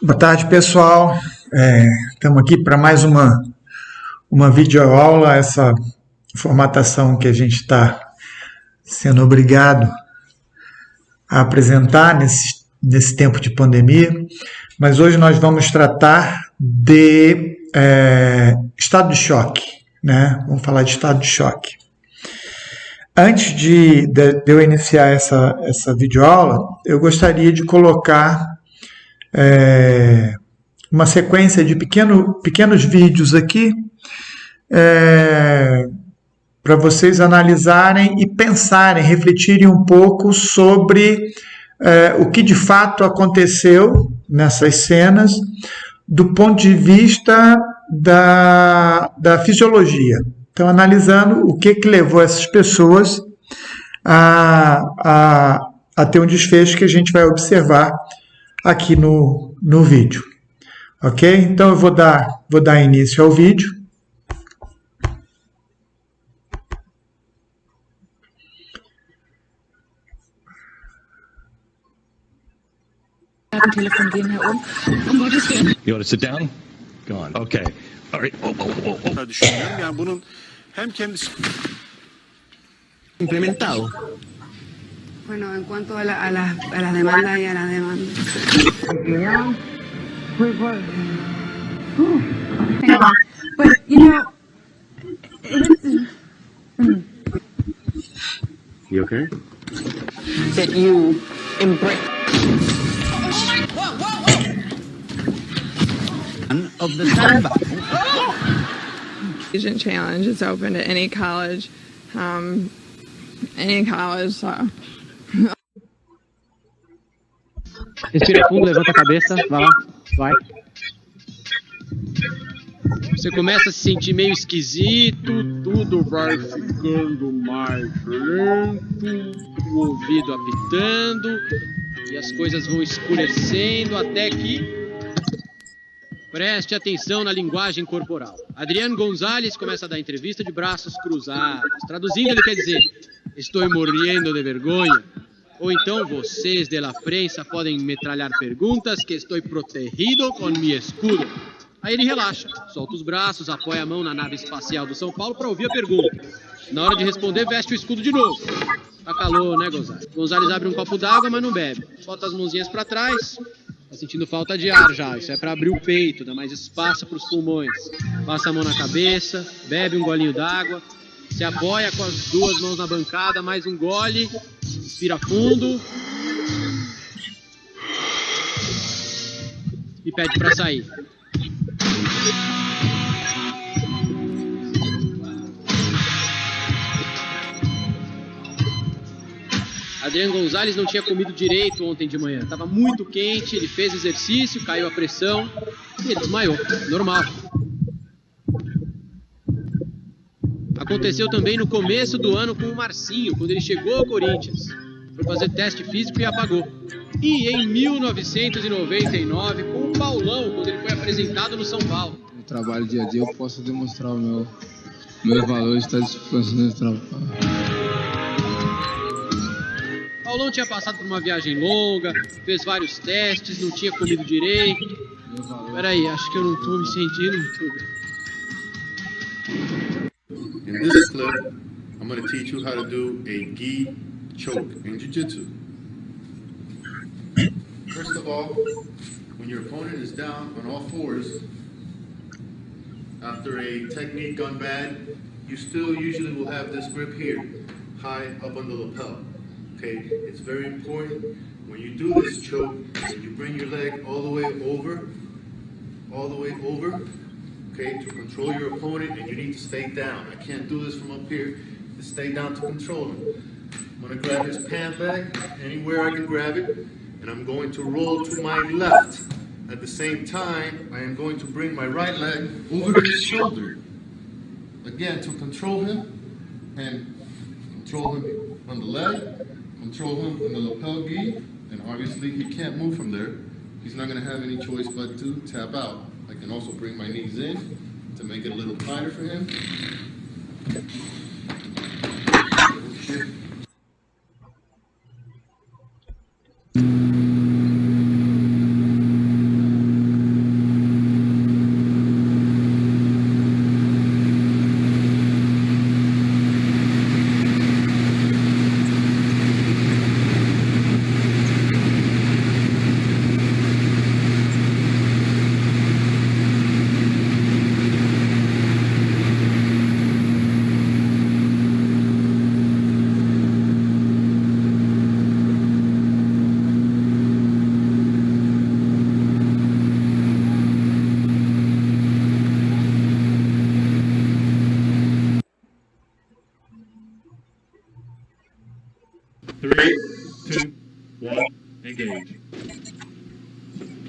Boa tarde, pessoal. Estamos aqui para mais uma videoaula, essa formatação que a gente está sendo obrigado a apresentar nesse tempo de pandemia. Mas hoje nós vamos tratar de estado de choque, né? Vamos falar de estado de choque. Antes de eu iniciar essa videoaula, eu gostaria de colocar uma sequência de pequenos vídeos aqui para vocês analisarem e pensarem, refletirem um pouco sobre o que de fato aconteceu nessas cenas do ponto de vista da fisiologia. Então, analisando o que levou essas pessoas a ter um desfecho que a gente vai observar aqui no vídeo. Ok? Então eu vou dar início ao vídeo. Telefon gehen, Herr Ohm. Um Gottes Willen. You want to sit down? Go on. Okay. All right. Düşünüyorum. Yani bunun hem kendisi Implementado. Bueno, en cuanto a las demandas y a las demandas. But, you know, You okay? That you embrace. Of the sandbag. Agent Challenge is open to any college. Respira fundo, levanta a cabeça, vai lá, vai. Você começa a se sentir meio esquisito, tudo vai ficando mais lento, o ouvido apitando e as coisas vão escurecendo até que... Preste atenção na linguagem corporal. Adriano Gonzalez começa a dar entrevista de braços cruzados. Traduzindo, ele quer dizer: estou morrendo de vergonha. Ou então, vocês de la prensa podem metralhar perguntas que estou protegido com meu escudo. Aí ele relaxa, solta os braços, apoia a mão na nave espacial do São Paulo para ouvir a pergunta. Na hora de responder, veste o escudo de novo. Tá calor, né, Gonzalez? Gonzalez abre um copo d'água, mas não bebe. Bota as mãozinhas para trás. Tá sentindo falta de ar já, isso é para abrir o peito, dá mais espaço para os pulmões. Passa a mão na cabeça, bebe um golinho d'água, se apoia com as duas mãos na bancada, mais um gole, respira fundo e pede para sair. Adriano Gonzalez não tinha comido direito ontem de manhã. Estava muito quente, ele fez exercício, caiu a pressão e ele desmaiou. Normal. Aconteceu também no começo do ano com o Marcinho, quando ele chegou ao Corinthians. Foi fazer teste físico e apagou. E em 1999 com o Paulão, quando ele foi apresentado no São Paulo. No trabalho dia a dia eu posso demonstrar meus valores, está disfarçando o trabalho. Paulão tinha passado por uma viagem longa, fez vários testes, não tinha comido direito. Peraí, acho que eu não tô me sentindo muito bem. In this clip, I'm going to teach you how to do a gi choke in jiu-jitsu. First of all, when your opponent is down on all fours, after a technique gone bad, you still usually will have this grip here, high up on the lapel. Okay, it's very important when you do this choke, that you bring your leg all the way over, okay, to control your opponent, and you need to stay down. I can't do this from up here, to stay down to control him. I'm gonna grab his pant leg, anywhere I can grab it, and I'm going to roll to my left. At the same time, I am going to bring my right leg over his shoulder. Again, to control him, and control him on the leg, control him on the lapel gi, and obviously he can't move from there. He's not going to have any choice but to tap out. I can also bring my knees in to make it a little tighter for him.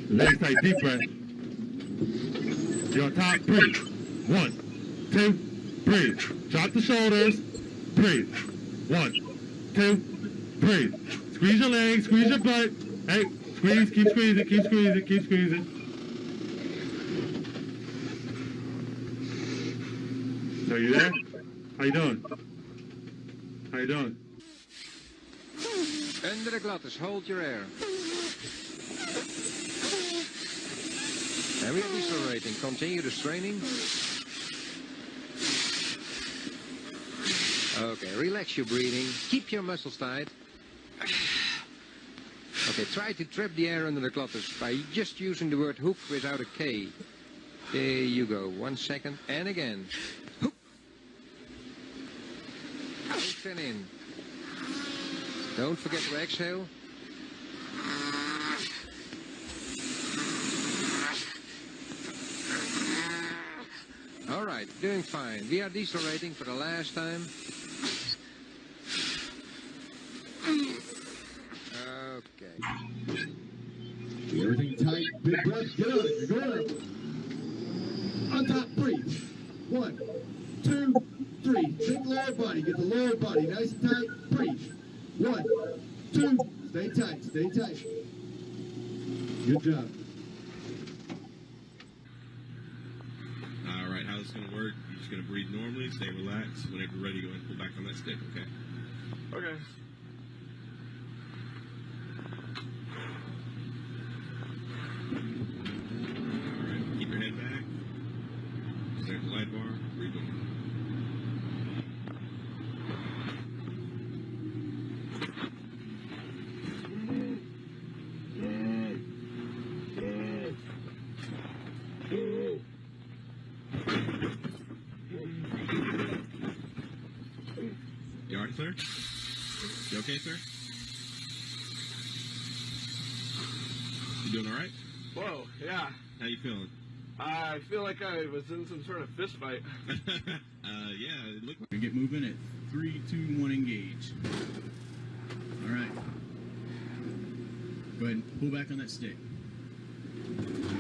Legs tight, deep breath. You're on top, breathe. 1, 2, breathe. Drop the shoulders, breathe. 1, 2, breathe. Squeeze your legs, squeeze your butt. Hey, squeeze, keep squeezing, keep squeezing, keep squeezing. So you there? How you doing? How you doing? Under the glottis, hold your air. And we are decelerating. Continue the straining. Okay, relax your breathing. Keep your muscles tight. Okay, try to trap the air under the glottis by just using the word hook without a K. There you go. 1 second. And again. Hook. Out and in. Don't forget to exhale. All right, doing fine. We are decelerating for the last time. Okay. Everything tight, big breath, get on it, you're going up. On top, breathe. 1, 2, 3. Think lower body, get the lower body nice and tight, breathe. 1, 2, stay tight, stay tight. Good job. Alright, how's this going to work? You're just going to breathe normally, stay relaxed. Whenever you're ready, go ahead and pull back on that stick, okay? Okay. Alright, keep your head back. Stay at the light bar, breathe normally. You alright, sir? You okay, sir? You doing alright? Whoa, yeah. How you feeling? I feel like I was in some sort of fist fight. Yeah, it looked like. Get moving at 3, 2, 1, engage. Alright. Go ahead and pull back on that stick.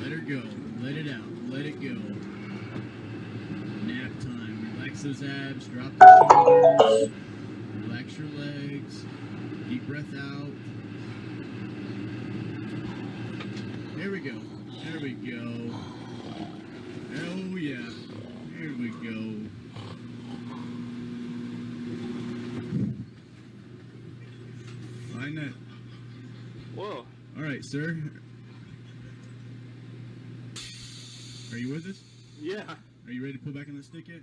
Let her go. Let it out. Let it go. Nap time. Relax those abs. Drop the shoulders. Relax your legs. Deep breath out. There we go. There we go. Oh yeah. There we go. Find that. Whoa. All right, sir. Are you with us? Yeah. Are you ready to pull back on that stick yet?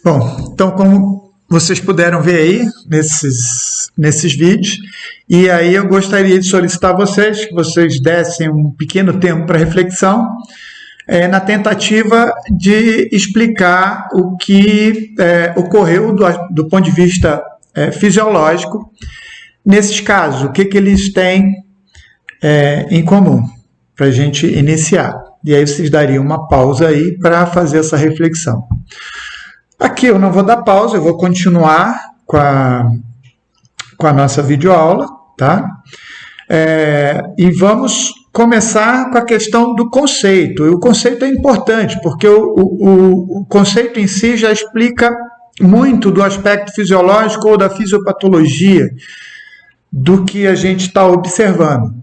Bom, então como vocês puderam ver aí nesses vídeos, e aí eu gostaria de solicitar a vocês que vocês dessem um pequeno tempo para reflexão, na tentativa de explicar o que ocorreu do ponto de vista fisiológico nesses casos, o que eles têm em comum, para a gente iniciar. E aí vocês dariam uma pausa aí para fazer essa reflexão. Aqui eu não vou dar pausa, eu vou continuar com a nossa videoaula, tá? E vamos começar com a questão do conceito. E o conceito é importante, porque o conceito em si já explica muito do aspecto fisiológico ou da fisiopatologia do que a gente está observando.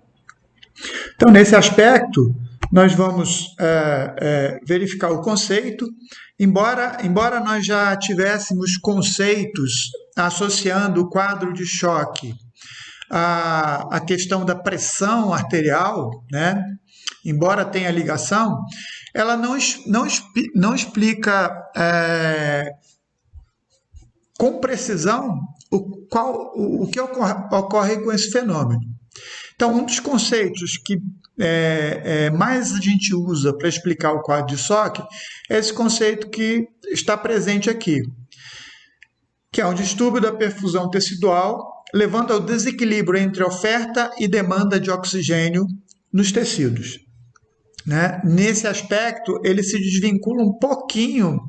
Então, nesse aspecto, nós vamos verificar o conceito. Embora nós já tivéssemos conceitos associando o quadro de choque à questão da pressão arterial, né? Embora tenha ligação, ela não explica com precisão o que ocorre com esse fenômeno. Então, um dos conceitos que mais a gente usa para explicar o quadro de choque é esse conceito que está presente aqui, que é um distúrbio da perfusão tecidual, levando ao desequilíbrio entre oferta e demanda de oxigênio nos tecidos. Né? Nesse aspecto, ele se desvincula um pouquinho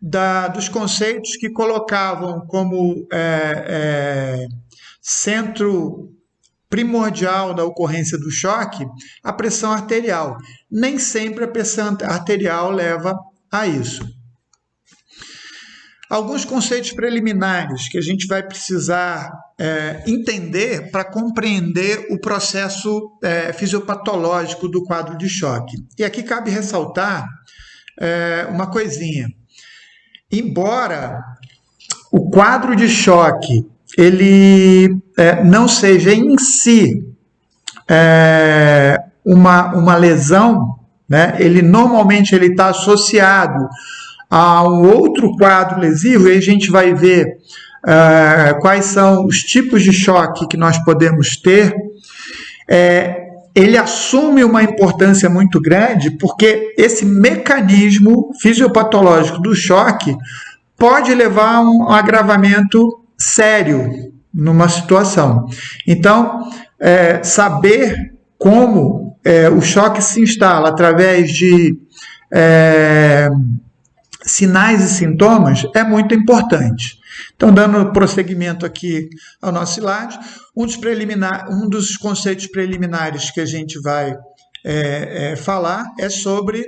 dos conceitos que colocavam como centro primordial da ocorrência do choque a pressão arterial. Nem sempre a pressão arterial leva a isso. Alguns conceitos preliminares que a gente vai precisar entender para compreender o processo fisiopatológico do quadro de choque. E aqui cabe ressaltar uma coisinha. Embora o quadro de choque ele não seja em si uma lesão, né? Normalmente ele está associado a um outro quadro lesivo, e a gente vai ver quais são os tipos de choque que nós podemos ter. Ele assume uma importância muito grande, porque esse mecanismo fisiopatológico do choque pode levar a um agravamento sério numa situação. Então, saber como o choque se instala através de sinais e sintomas é muito importante. Então, dando prosseguimento aqui ao nosso slide, um dos conceitos preliminares que a gente vai falar é sobre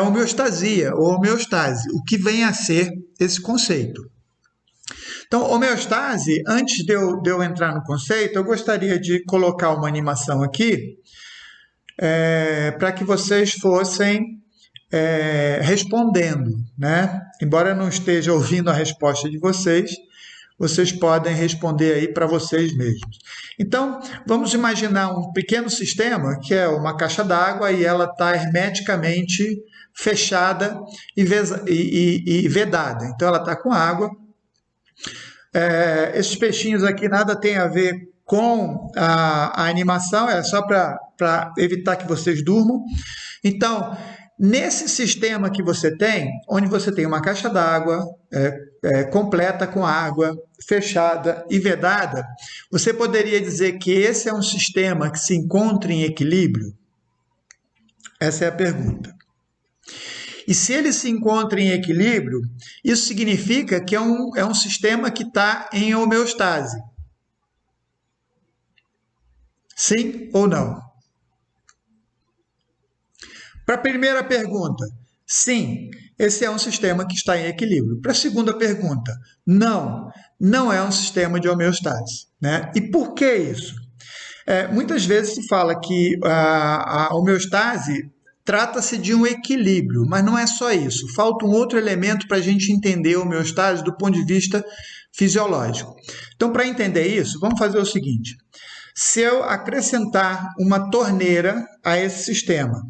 homeostasia ou homeostase, o que vem a ser esse conceito. Então, homeostase, antes de eu entrar no conceito, eu gostaria de colocar uma animação aqui para que vocês fossem respondendo, né? Embora eu não esteja ouvindo a resposta de vocês, vocês podem responder aí para vocês mesmos. Então, vamos imaginar um pequeno sistema que é uma caixa d'água e ela está hermeticamente fechada e vedada. Então, ela está com água. Esses peixinhos aqui nada tem a ver com a animação, é só para evitar que vocês durmam. Então, nesse sistema que você tem, onde você tem uma caixa d'água completa com água, fechada e vedada, você poderia dizer que esse é um sistema que se encontra em equilíbrio? Essa é a pergunta. E se ele se encontra em equilíbrio, isso significa que é um sistema que está em homeostase. Sim ou não? Para a primeira pergunta, sim, esse é um sistema que está em equilíbrio. Para a segunda pergunta, não é um sistema de homeostase, né? E por que isso? Muitas vezes se fala que a homeostase trata-se de um equilíbrio, mas não é só isso. Falta um outro elemento para a gente entender a homeostase do ponto de vista fisiológico. Então, para entender isso, vamos fazer o seguinte. Se eu acrescentar uma torneira a esse sistema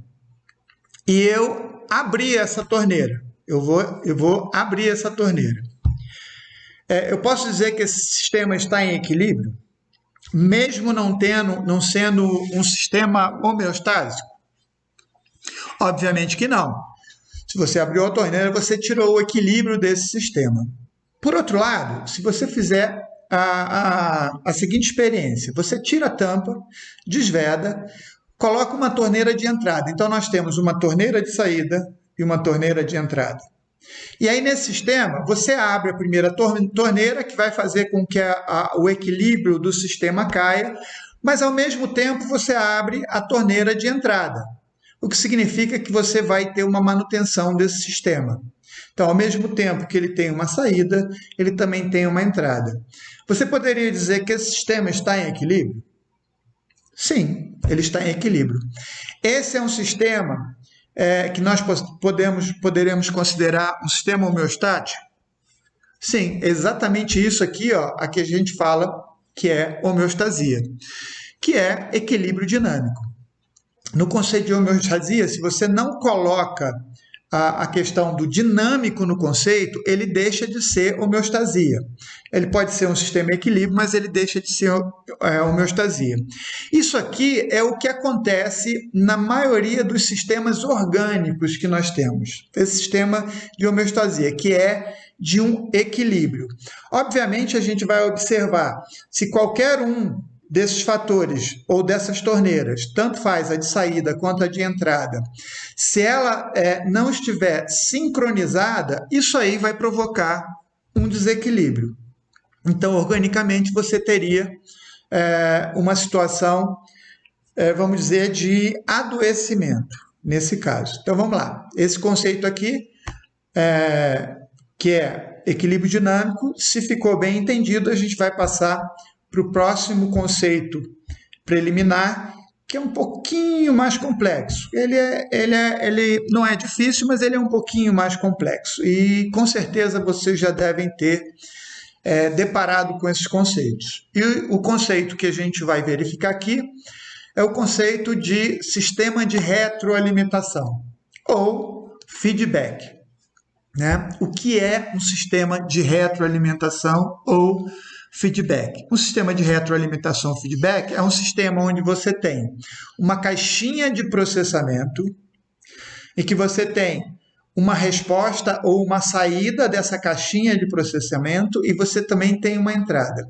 e eu abrir essa torneira, eu vou abrir essa torneira. Eu posso dizer que esse sistema está em equilíbrio, mesmo não sendo um sistema homeostásico? Obviamente que não. Se você abriu a torneira, você tirou o equilíbrio desse sistema. Por outro lado, se você fizer a seguinte experiência, você tira a tampa, desveda, coloca uma torneira de entrada. Então, nós temos uma torneira de saída e uma torneira de entrada. E aí, nesse sistema, você abre a primeira torneira, que vai fazer com que o equilíbrio do sistema caia, mas, ao mesmo tempo, você abre a torneira de entrada, o que significa que você vai ter uma manutenção desse sistema. Então, ao mesmo tempo que ele tem uma saída, ele também tem uma entrada. Você poderia dizer que esse sistema está em equilíbrio? Sim, ele está em equilíbrio. Esse é um sistema que nós poderemos considerar um sistema homeostático? Sim, exatamente isso aqui, ó, aqui a gente fala que é homeostasia, que é equilíbrio dinâmico. No conceito de homeostasia, se você não coloca a questão do dinâmico no conceito, ele deixa de ser homeostasia. Ele pode ser um sistema equilíbrio, mas ele deixa de ser homeostasia. Isso aqui é o que acontece na maioria dos sistemas orgânicos que nós temos. Esse sistema de homeostasia, que é de um equilíbrio. Obviamente, a gente vai observar se qualquer um desses fatores ou dessas torneiras, tanto faz a de saída quanto a de entrada, se ela não estiver sincronizada, isso aí vai provocar um desequilíbrio. Então, organicamente, você teria uma situação, vamos dizer, de adoecimento, nesse caso. Então, vamos lá. Esse conceito aqui, que é equilíbrio dinâmico, se ficou bem entendido, a gente vai passar para o próximo conceito preliminar, que é um pouquinho mais complexo. Ele não é difícil, mas ele é um pouquinho mais complexo. E, com certeza, vocês já devem ter deparado com esses conceitos. E o conceito que a gente vai verificar aqui é o conceito de sistema de retroalimentação, ou feedback. Né? O que é um sistema de retroalimentação ou feedback? Um sistema de retroalimentação feedback é um sistema onde você tem uma caixinha de processamento e que você tem uma resposta ou uma saída dessa caixinha de processamento e você também tem uma entrada.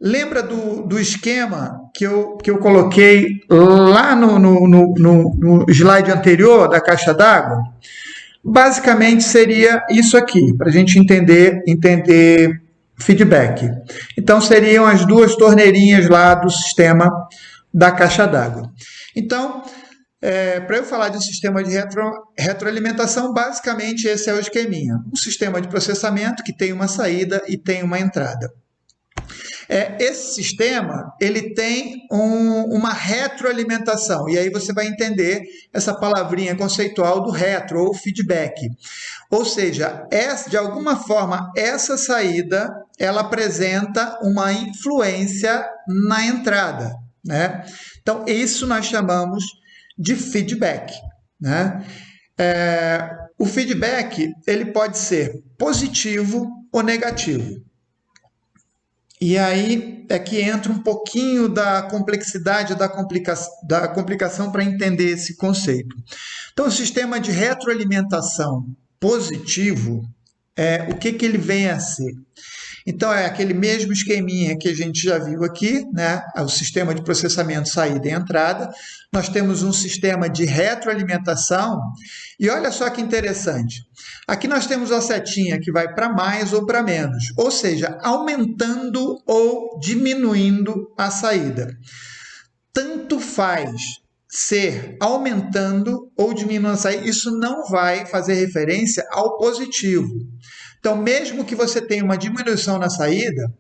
Lembra do esquema que eu coloquei lá no slide anterior da caixa d'água? Basicamente seria isso aqui, para a gente entender feedback. Então, seriam as duas torneirinhas lá do sistema da caixa d'água. Então, para eu falar de um sistema de retroalimentação, basicamente esse é o esqueminha. Um sistema de processamento que tem uma saída e tem uma entrada. Esse sistema ele tem uma retroalimentação, e aí você vai entender essa palavrinha conceitual do retro ou feedback. Ou seja, de alguma forma, essa saída ela apresenta uma influência na entrada. Né? Então, isso nós chamamos de feedback. Né? O feedback ele pode ser positivo ou negativo. E aí é que entra um pouquinho da complexidade, da complicação para entender esse conceito. Então, o sistema de retroalimentação positivo, o que ele vem a ser? Então, é aquele mesmo esqueminha que a gente já viu aqui, né? O sistema de processamento, saída e entrada. Nós temos um sistema de retroalimentação e olha só que interessante. Aqui nós temos a setinha que vai para mais ou para menos, ou seja, aumentando ou diminuindo a saída. Tanto faz ser aumentando ou diminuindo a saída, isso não vai fazer referência ao positivo. Então, mesmo que você tenha uma diminuição na saída,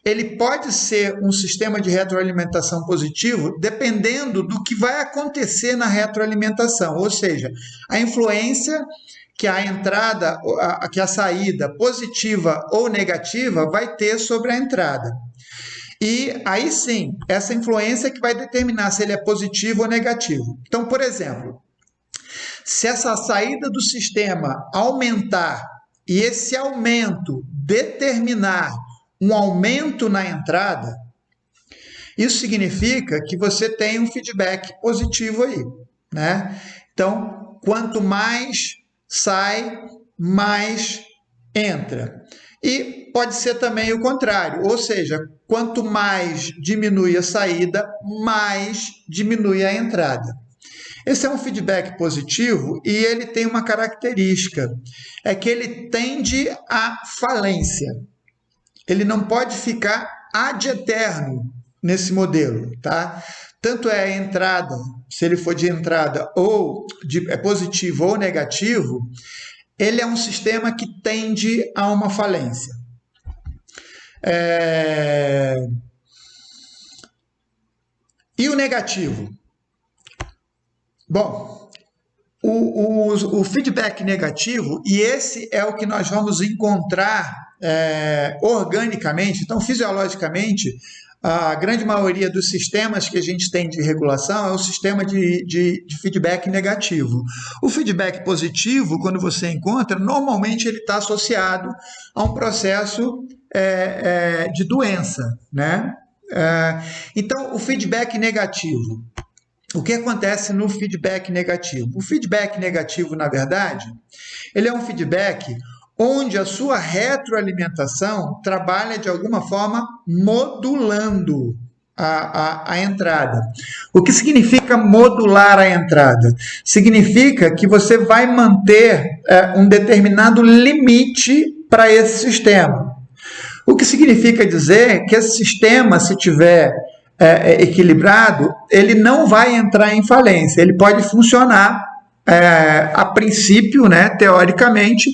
ele pode ser um sistema de retroalimentação positivo dependendo do que vai acontecer na retroalimentação, ou seja, a influência que a entrada, que a saída positiva ou negativa vai ter sobre a entrada. E aí sim, essa influência é que vai determinar se ele é positivo ou negativo. Então, por exemplo, se essa saída do sistema aumentar e esse aumento determinar um aumento na entrada, isso significa que você tem um feedback positivo aí, né? Então, quanto mais sai, mais entra. E pode ser também o contrário, ou seja, quanto mais diminui a saída, mais diminui a entrada. Esse é um feedback positivo e ele tem uma característica, é que ele tende à falência. Ele não pode ficar ad eterno nesse modelo, tá? Tanto é a entrada, se ele for de entrada ou é positivo ou negativo, ele é um sistema que tende a uma falência. E o negativo? Bom, o feedback negativo, e esse é o que nós vamos encontrar organicamente, então fisiologicamente, a grande maioria dos sistemas que a gente tem de regulação é o sistema de feedback negativo. O feedback positivo, quando você encontra, normalmente ele está associado a um processo de doença, né? Então, o feedback negativo. O que acontece no feedback negativo? O feedback negativo, na verdade, ele é um feedback onde a sua retroalimentação trabalha de alguma forma modulando a entrada. O que significa modular a entrada? Significa que você vai manter um determinado limite para esse sistema. O que significa dizer que esse sistema, se tiver equilibrado, ele não vai entrar em falência, ele pode funcionar a princípio, né, teoricamente,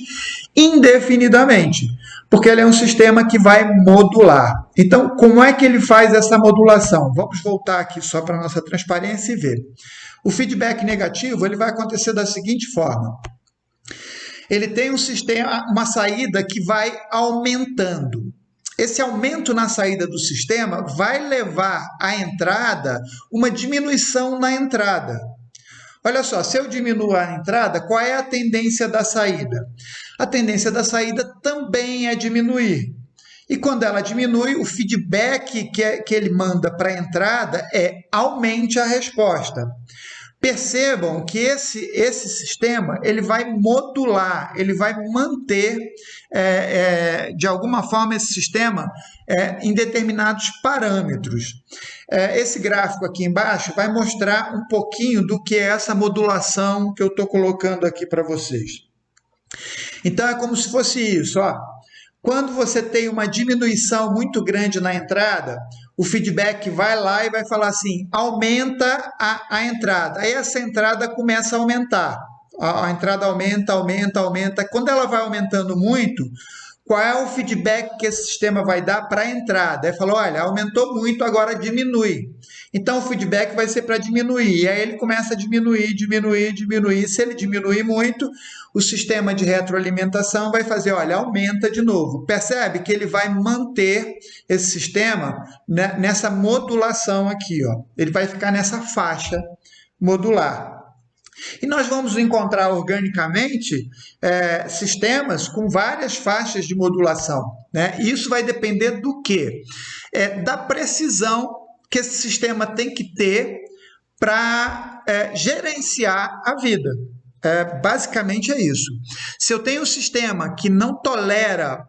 indefinidamente, porque ele é um sistema que vai modular. Então, como é que ele faz essa modulação? Vamos voltar aqui só para a nossa transparência e ver. O feedback negativo ele vai acontecer da seguinte forma. Ele tem um sistema, uma saída que vai aumentando. Esse aumento na saída do sistema vai levar à entrada uma diminuição na entrada. Olha só, se eu diminuo a entrada, qual é a tendência da saída? A tendência da saída também é diminuir. E quando ela diminui, o feedback que ele manda para a entrada é aumente a resposta. Percebam que esse sistema ele vai modular, ele vai manter, de alguma forma, esse sistema em determinados parâmetros. Esse gráfico aqui embaixo vai mostrar um pouquinho do que é essa modulação que eu estou colocando aqui para vocês. Então, é como se fosse isso, ó. Quando você tem uma diminuição muito grande na entrada, o feedback vai lá e vai falar assim, aumenta a entrada. Aí essa entrada começa a aumentar. A entrada aumenta, aumenta, aumenta. Quando ela vai aumentando muito, qual é o feedback que esse sistema vai dar para a entrada? Ele falou, olha, aumentou muito, agora diminui. Então, o feedback vai ser para diminuir. E aí ele começa a diminuir, diminuir, diminuir. Se ele diminuir muito, o sistema de retroalimentação vai fazer, olha, aumenta de novo. Percebe que ele vai manter esse sistema nessa modulação aqui, ó. Ele vai ficar nessa faixa modular. E nós vamos encontrar organicamente sistemas com várias faixas de modulação, né? Isso vai depender do quê? Da precisão que esse sistema tem que ter para gerenciar a vida. Basicamente é isso. Se eu tenho um sistema que não tolera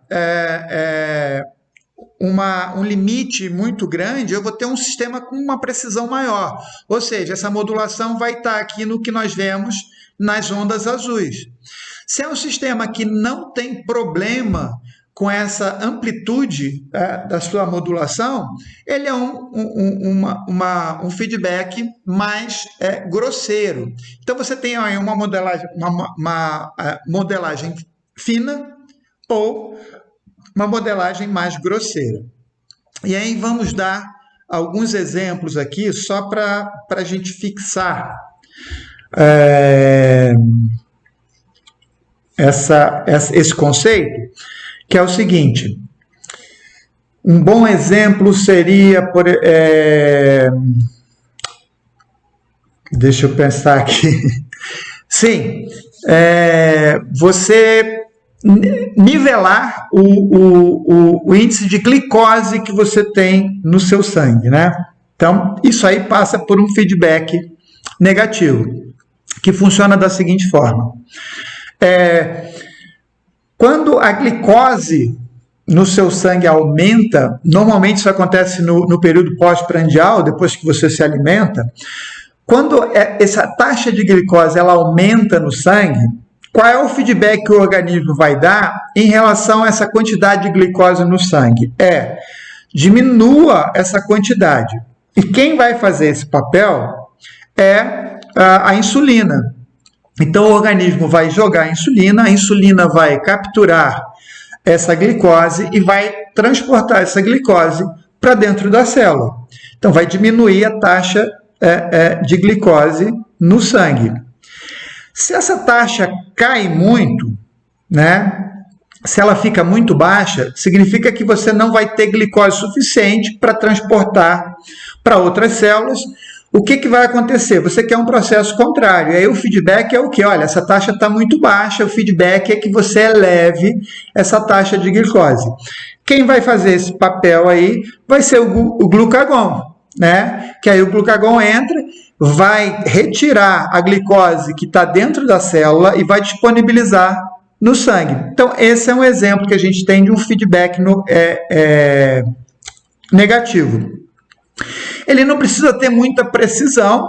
um limite muito grande, eu vou ter um sistema com uma precisão maior. Ou seja, essa modulação vai estar aqui no que nós vemos nas ondas azuis. Se é um sistema que não tem problema com essa amplitude da sua modulação, ele é um feedback mais grosseiro. Então, você tem aí uma modelagem fina ou uma modelagem mais grosseira. E aí vamos dar alguns exemplos aqui, só para a gente fixar esse conceito, que é o seguinte. Um bom exemplo seria, deixa eu pensar aqui. Sim, você nivelar o índice de glicose que você tem no seu sangue, né? Então, isso aí passa por um feedback negativo, que funciona da seguinte forma. Quando a glicose no seu sangue aumenta, normalmente isso acontece no período pós-prandial, depois que você se alimenta, quando essa taxa de glicose ela aumenta no sangue, qual é o feedback que o organismo vai dar em relação a essa quantidade de glicose no sangue? Diminua essa quantidade. E quem vai fazer esse papel é a insulina. Então, o organismo vai jogar a insulina vai capturar essa glicose e vai transportar essa glicose para dentro da célula. Então, vai diminuir a taxa de glicose no sangue. Se essa taxa cai muito, né? Se ela fica muito baixa, significa que você não vai ter glicose suficiente para transportar para outras células. O que vai acontecer? Você quer um processo contrário. E aí o feedback é o quê? Olha, essa taxa está muito baixa, o feedback é que você eleve essa taxa de glicose. Quem vai fazer esse papel aí vai ser o glucagon, né? Que aí o glucagon entra, vai retirar a glicose que está dentro da célula e vai disponibilizar no sangue. Então, esse é um exemplo que a gente tem de um feedback negativo. Ele não precisa ter muita precisão,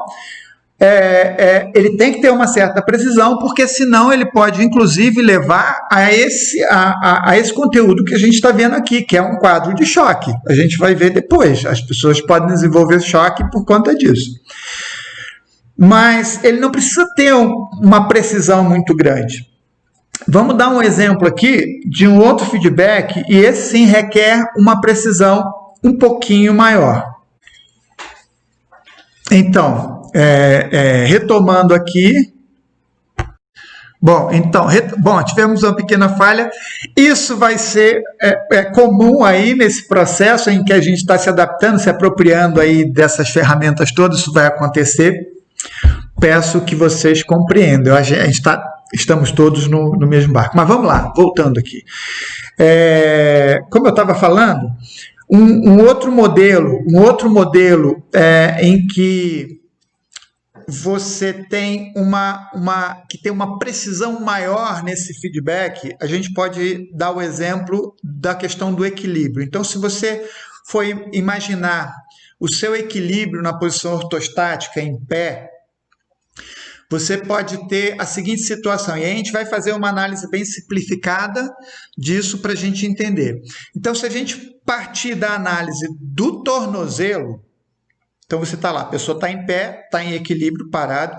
ele tem que ter uma certa precisão, porque senão ele pode, inclusive, levar a esse conteúdo que a gente está vendo aqui, que é um quadro de choque. A gente vai ver depois. As pessoas podem desenvolver choque por conta disso. Mas ele não precisa ter uma precisão muito grande. Vamos dar um exemplo aqui de um outro feedback, e esse sim requer uma precisão um pouquinho maior. Então, retomando aqui. Bom, tivemos uma pequena falha. Isso vai ser comum aí nesse processo em que a gente está se adaptando, se apropriando aí dessas ferramentas todas, isso vai acontecer. Peço que vocês compreendam. Estamos todos no mesmo barco. Mas vamos lá, voltando aqui. Como eu estava falando, um outro modelo em que você tem que tem uma precisão maior nesse feedback, a gente pode dar o exemplo da questão do equilíbrio. Então, se você for imaginar o seu equilíbrio na posição ortostática em pé, você pode ter a seguinte situação, e aí a gente vai fazer uma análise bem simplificada disso para a gente entender. Então, se a gente partir da análise do tornozelo, então você está lá, a pessoa está em pé, está em equilíbrio, parado,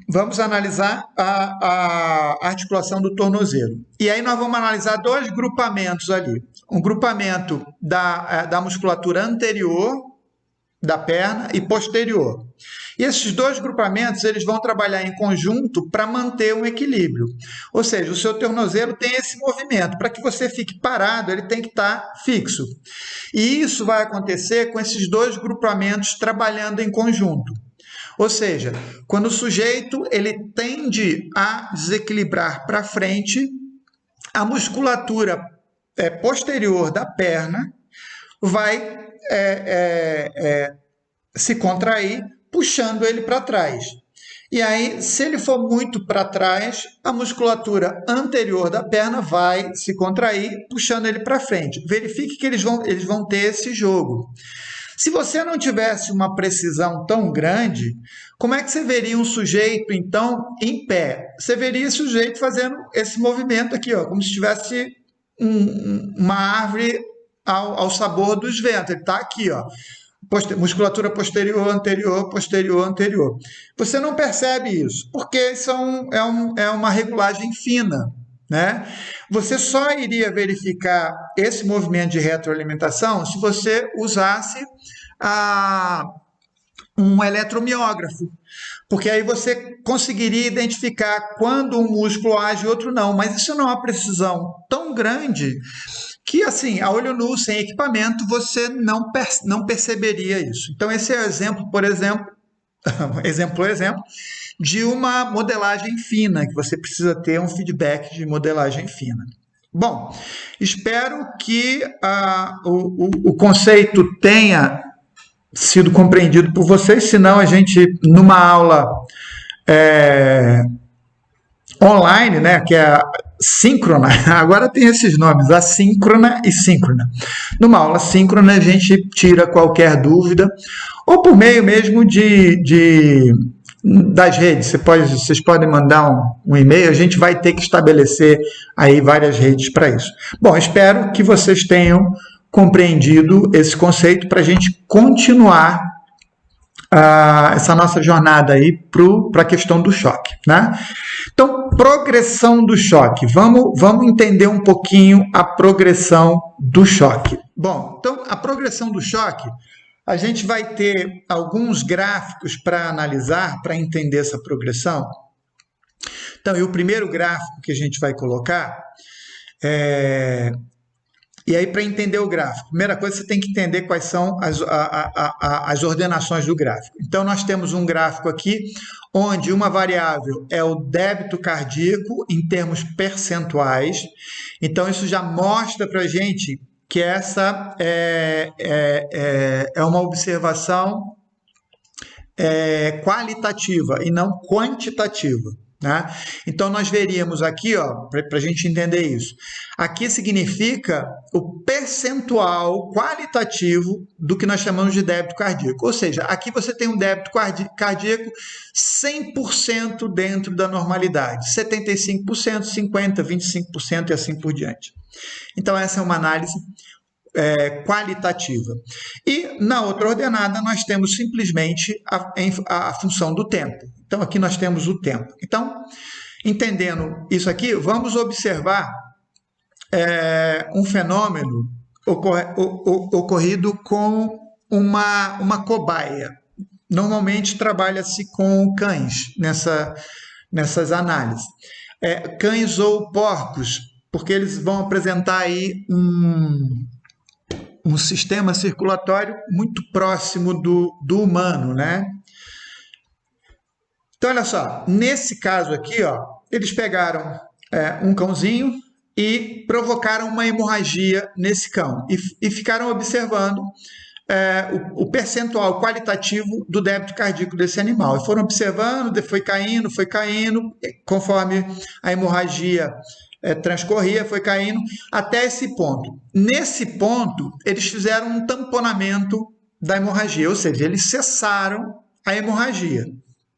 vamos analisar a articulação do tornozelo. E aí nós vamos analisar dois grupamentos ali, um grupamento da musculatura anterior da perna e posterior. E esses dois grupamentos eles vão trabalhar em conjunto para manter um equilíbrio. Ou seja, o seu tornozelo tem esse movimento. Para que você fique parado, ele tem que estar fixo. E isso vai acontecer com esses dois grupamentos trabalhando em conjunto. Ou seja, quando o sujeito ele tende a desequilibrar para frente, a musculatura posterior da perna vai se contrair, puxando ele para trás. E aí, se ele for muito para trás, a musculatura anterior da perna vai se contrair, puxando ele para frente. Verifique que eles vão ter esse jogo. Se você não tivesse uma precisão tão grande, como é que você veria um sujeito, então, em pé? Você veria esse sujeito fazendo esse movimento aqui, ó, como se tivesse uma árvore ao sabor dos ventos. Ele está aqui, ó. Musculatura posterior, anterior, posterior, anterior. Você não percebe isso, porque isso é uma regulagem fina, né? Você só iria verificar esse movimento de retroalimentação se você usasse um eletromiógrafo, porque aí você conseguiria identificar quando um músculo age e outro não, mas isso não é uma precisão tão grande que, assim, a olho nu, sem equipamento, você não perceberia isso. Então, esse é o exemplo, por exemplo, de uma modelagem fina, que você precisa ter um feedback de modelagem fina. Bom, espero que o conceito tenha sido compreendido por vocês, senão a gente, numa aula online, né, que é síncrona, agora tem esses nomes, assíncrona e síncrona. Numa aula síncrona a gente tira qualquer dúvida, ou por meio mesmo das redes. Vocês podem mandar um e-mail, a gente vai ter que estabelecer aí várias redes para isso. Bom, espero que vocês tenham compreendido esse conceito para a gente continuar essa nossa jornada aí para a questão do choque, né? Então, progressão do choque. Vamos entender um pouquinho a progressão do choque. Bom, então, a progressão do choque, a gente vai ter alguns gráficos para analisar, para entender essa progressão. Então, e o primeiro gráfico que a gente vai colocar E aí, para entender o gráfico, primeira coisa, você tem que entender quais são as ordenações do gráfico. Então, nós temos um gráfico aqui, onde uma variável é o débito cardíaco em termos percentuais. Então, isso já mostra para a gente que essa é uma observação qualitativa e não quantitativa. Né? Então, nós veríamos aqui, para a gente entender isso, aqui significa o percentual qualitativo do que nós chamamos de débito cardíaco. Ou seja, aqui você tem um débito cardíaco 100% dentro da normalidade, 75%, 50%, 25% e assim por diante. Então, essa é uma análise qualitativa. E na outra ordenada nós temos simplesmente a função do tempo. Então aqui nós temos o tempo. Então, entendendo isso aqui, vamos observar um fenômeno ocorrido com uma cobaia. Normalmente trabalha-se com cães nessas análises. Cães ou porcos, porque eles vão apresentar aí um sistema circulatório muito próximo do humano, né? Então, olha só, nesse caso aqui, eles pegaram um cãozinho e provocaram uma hemorragia nesse cão e ficaram observando o percentual qualitativo do débito cardíaco desse animal. E foram observando, foi caindo, conforme a hemorragia transcorria, foi caindo até esse ponto. Nesse ponto, eles fizeram um tamponamento da hemorragia, ou seja, eles cessaram a hemorragia.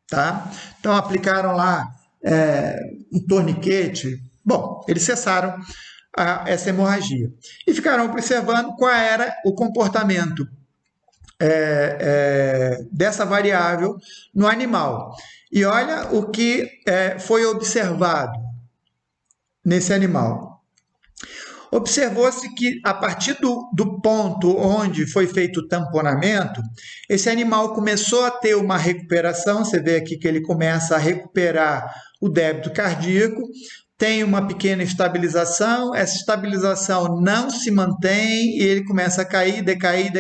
Tá? Então, aplicaram lá um torniquete. Bom, eles cessaram essa hemorragia. E ficaram observando qual era o comportamento dessa variável no animal. E olha o que foi observado nesse animal. Observou-se que, a partir do ponto onde foi feito o tamponamento, esse animal começou a ter uma recuperação. Você vê aqui que ele começa a recuperar o débito cardíaco, tem uma pequena estabilização, essa estabilização não se mantém e ele começa a cair, decair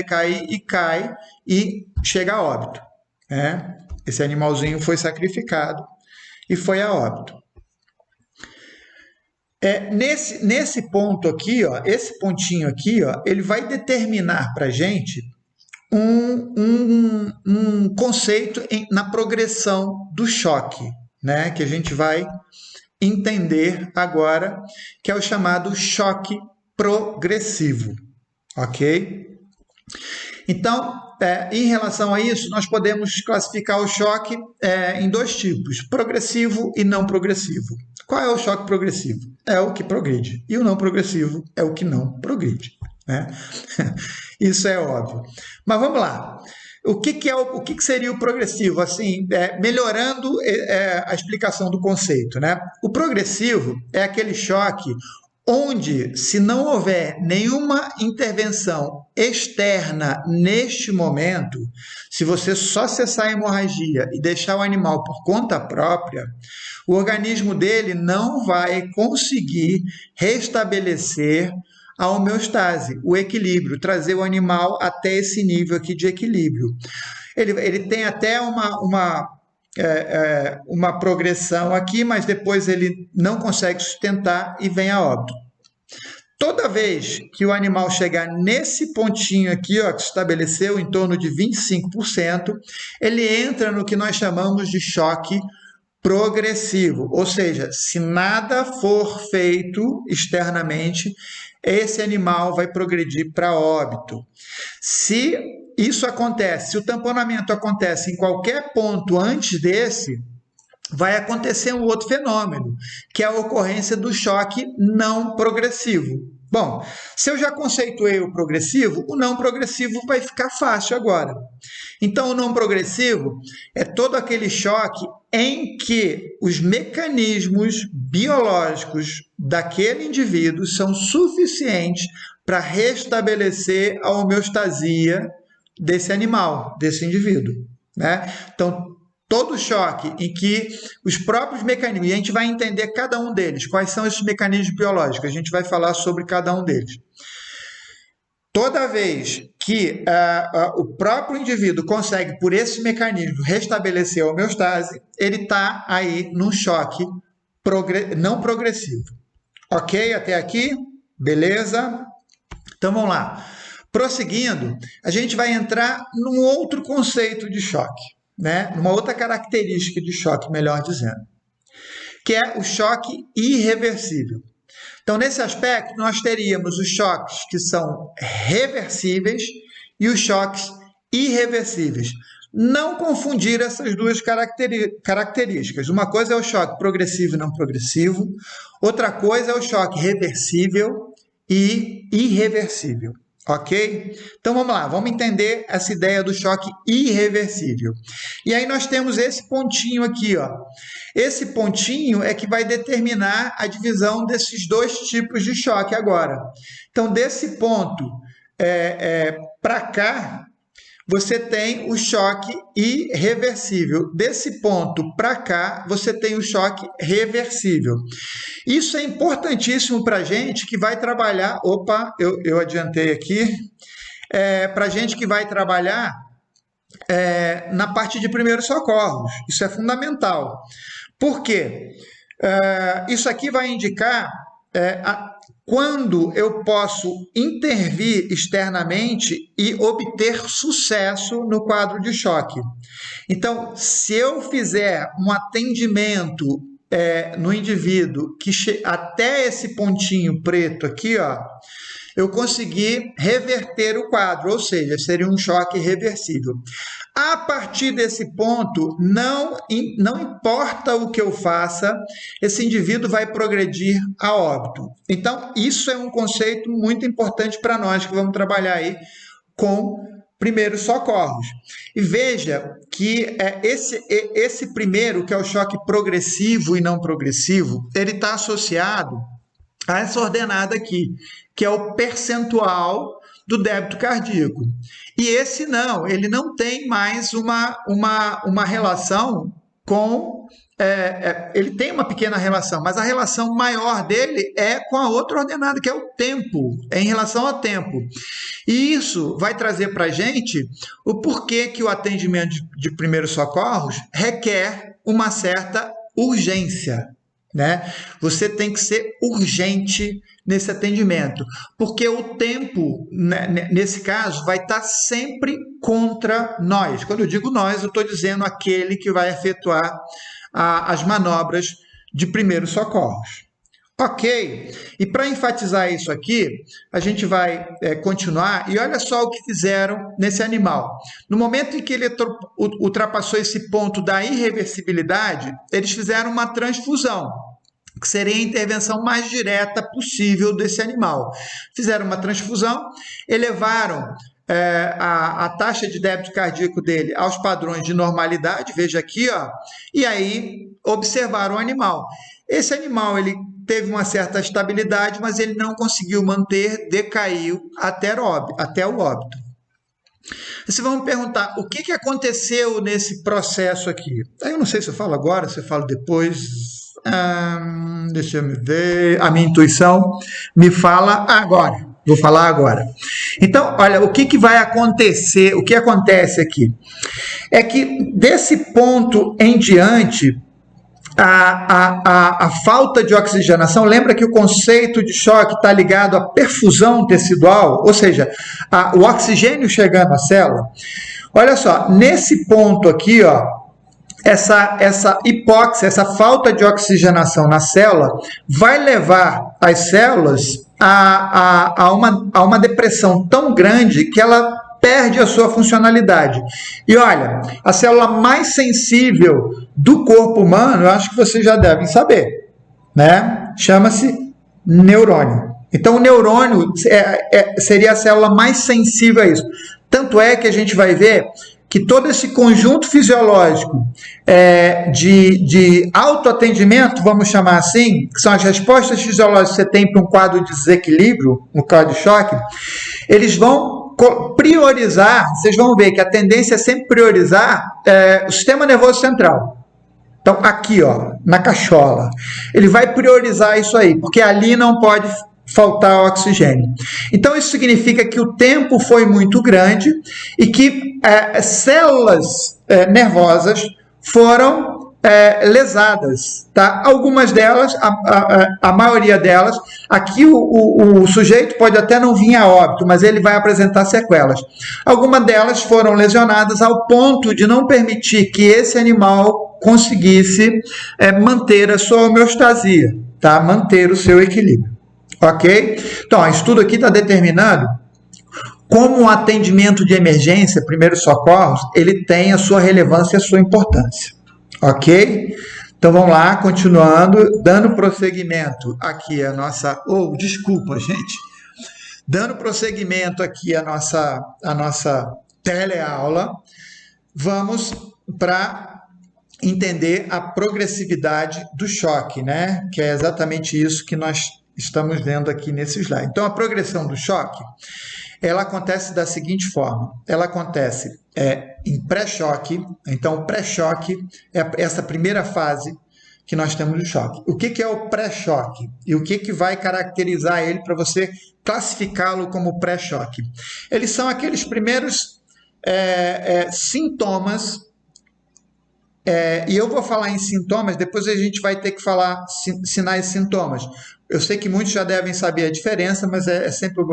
e cai e chega a óbito. Esse animalzinho foi sacrificado e foi a óbito. Nesse ponto aqui, esse pontinho aqui, ele vai determinar para a gente um conceito na progressão do choque, né? Que a gente vai entender agora, que é o chamado choque progressivo, ok? Então, em relação a isso, nós podemos classificar o choque em dois tipos, progressivo e não progressivo. Qual é o choque progressivo? É o que progride. E o não progressivo é o que não progride. Né? Isso é óbvio. Mas vamos lá. O que seria o progressivo? Assim, melhorando a explicação do conceito. Né? O progressivo é aquele choque onde, se não houver nenhuma intervenção externa neste momento, se você só cessar a hemorragia e deixar o animal por conta própria, o organismo dele não vai conseguir restabelecer a homeostase, o equilíbrio, trazer o animal até esse nível aqui de equilíbrio. Ele tem até uma progressão aqui, mas depois ele não consegue sustentar e vem a óbito. Toda vez que o animal chegar nesse pontinho aqui, que se estabeleceu em torno de 25%, ele entra no que nós chamamos de choque progressivo. Ou seja, se nada for feito externamente, esse animal vai progredir para óbito. Se isso acontece, se o tamponamento acontece em qualquer ponto antes desse, vai acontecer um outro fenômeno, que é a ocorrência do choque não progressivo. Bom, se eu já conceituei o progressivo, o não progressivo vai ficar fácil agora. Então, o não progressivo é todo aquele choque em que os mecanismos biológicos daquele indivíduo são suficientes para restabelecer a homeostasia desse animal, desse indivíduo, né? Então, todo choque em que os próprios mecanismos, e a gente vai entender cada um deles, quais são esses mecanismos biológicos, a gente vai falar sobre cada um deles. Toda vez que o próprio indivíduo consegue, por esse mecanismo, restabelecer a homeostase, ele está aí num choque não progressivo. Ok? Até aqui? Beleza? Então vamos lá. Prosseguindo, a gente vai entrar num outro conceito de choque, né? Numa outra característica de choque, melhor dizendo, que é o choque irreversível. Então, nesse aspecto, nós teríamos os choques que são reversíveis e os choques irreversíveis. Não confundir essas duas características. Uma coisa é o choque progressivo e não progressivo, outra coisa é o choque reversível e irreversível. Ok? Então vamos lá, vamos entender essa ideia do choque irreversível. E aí nós temos esse pontinho aqui, ó. Esse pontinho é que vai determinar a divisão desses dois tipos de choque agora. Então, desse ponto para cá, você tem o choque irreversível. Desse ponto para cá, você tem o choque reversível. Isso é importantíssimo para a gente que vai trabalhar... Opa, eu adiantei aqui. Para a gente que vai trabalhar na parte de primeiros socorros. Isso é fundamental. Por quê? Isso aqui vai indicar quando eu posso intervir externamente e obter sucesso no quadro de choque. Então, se eu fizer um atendimento no indivíduo que até esse pontinho preto aqui, ó, eu consegui reverter o quadro, ou seja, seria um choque reversível. A partir desse ponto, não importa o que eu faça, esse indivíduo vai progredir a óbito. Então, isso é um conceito muito importante para nós que vamos trabalhar aí com primeiros socorros. E veja que esse primeiro, que é o choque progressivo e não progressivo, ele está associado a essa ordenada aqui, que é o percentual do débito cardíaco. E esse não, ele não tem mais uma relação com... ele tem uma pequena relação, mas a relação maior dele é com a outra ordenada, que é o tempo, em relação ao tempo. E isso vai trazer para a gente o porquê que o atendimento de primeiros socorros requer uma certa urgência, né? Você tem que ser urgente nesse atendimento, porque o tempo, né, nesse caso, vai estar sempre contra nós. Quando eu digo nós, eu estou dizendo aquele que vai efetuar as manobras de primeiros socorros. Ok? E para enfatizar isso aqui, a gente vai continuar, e olha só o que fizeram nesse animal. No momento em que ele ultrapassou esse ponto da irreversibilidade, eles fizeram uma transfusão, que seria a intervenção mais direta possível desse animal. Fizeram uma transfusão, elevaram a taxa de débito cardíaco dele aos padrões de normalidade, veja aqui, ó, e aí observaram o animal. Esse animal ele teve uma certa estabilidade, mas ele não conseguiu manter, decaiu até o óbito. Vocês vão me perguntar, o que aconteceu nesse processo aqui? Eu não sei se eu falo agora, se eu falo depois... deixa eu ver. A minha intuição me fala agora. Vou falar agora. Então, olha, o que vai acontecer? O que acontece aqui é que desse ponto em diante, a falta de oxigenação, lembra que o conceito de choque está ligado à perfusão tecidual, ou seja, o oxigênio chegando à célula. Olha só, nesse ponto aqui, ó, essa hipóxia, essa falta de oxigenação na célula vai levar as células a uma depressão tão grande que ela perde a sua funcionalidade. E olha, a célula mais sensível do corpo humano, eu acho que vocês já devem saber, né? Chama-se neurônio. Então, o neurônio seria a célula mais sensível a isso. Tanto é que a gente vai ver que todo esse conjunto fisiológico de autoatendimento, vamos chamar assim, que são as respostas fisiológicas que você tem para um quadro de desequilíbrio, um quadro de choque, eles vão priorizar, vocês vão ver que a tendência é sempre priorizar o sistema nervoso central. Então, aqui, ó, na cachola, ele vai priorizar isso aí, porque ali não pode faltar oxigênio. Então, isso significa que o tempo foi muito grande e que células nervosas foram lesadas, tá? Algumas delas, a maioria delas, aqui o sujeito pode até não vir a óbito, mas ele vai apresentar sequelas. Algumas delas foram lesionadas ao ponto de não permitir que esse animal conseguisse manter a sua homeostasia, tá? Manter o seu equilíbrio. Ok? Então, o estudo aqui está determinando como o atendimento de emergência, primeiros socorros, ele tem a sua relevância e a sua importância. Ok? Então, vamos lá, continuando, dando prosseguimento aqui a nossa... desculpa, gente. Dando prosseguimento aqui a nossa teleaula, vamos para entender a progressividade do choque, né? Que é exatamente isso que nós estamos vendo aqui nesse slide. Então, a progressão do choque, ela acontece da seguinte forma. Ela acontece em pré-choque. Então, o pré-choque é essa primeira fase que nós temos do choque. O que é o pré-choque? E o que vai caracterizar ele para você classificá-lo como pré-choque? Eles são aqueles primeiros sintomas. E eu vou falar em sintomas, depois a gente vai ter que falar sinais e sintomas. Eu sei que muitos já devem saber a diferença, mas é sempre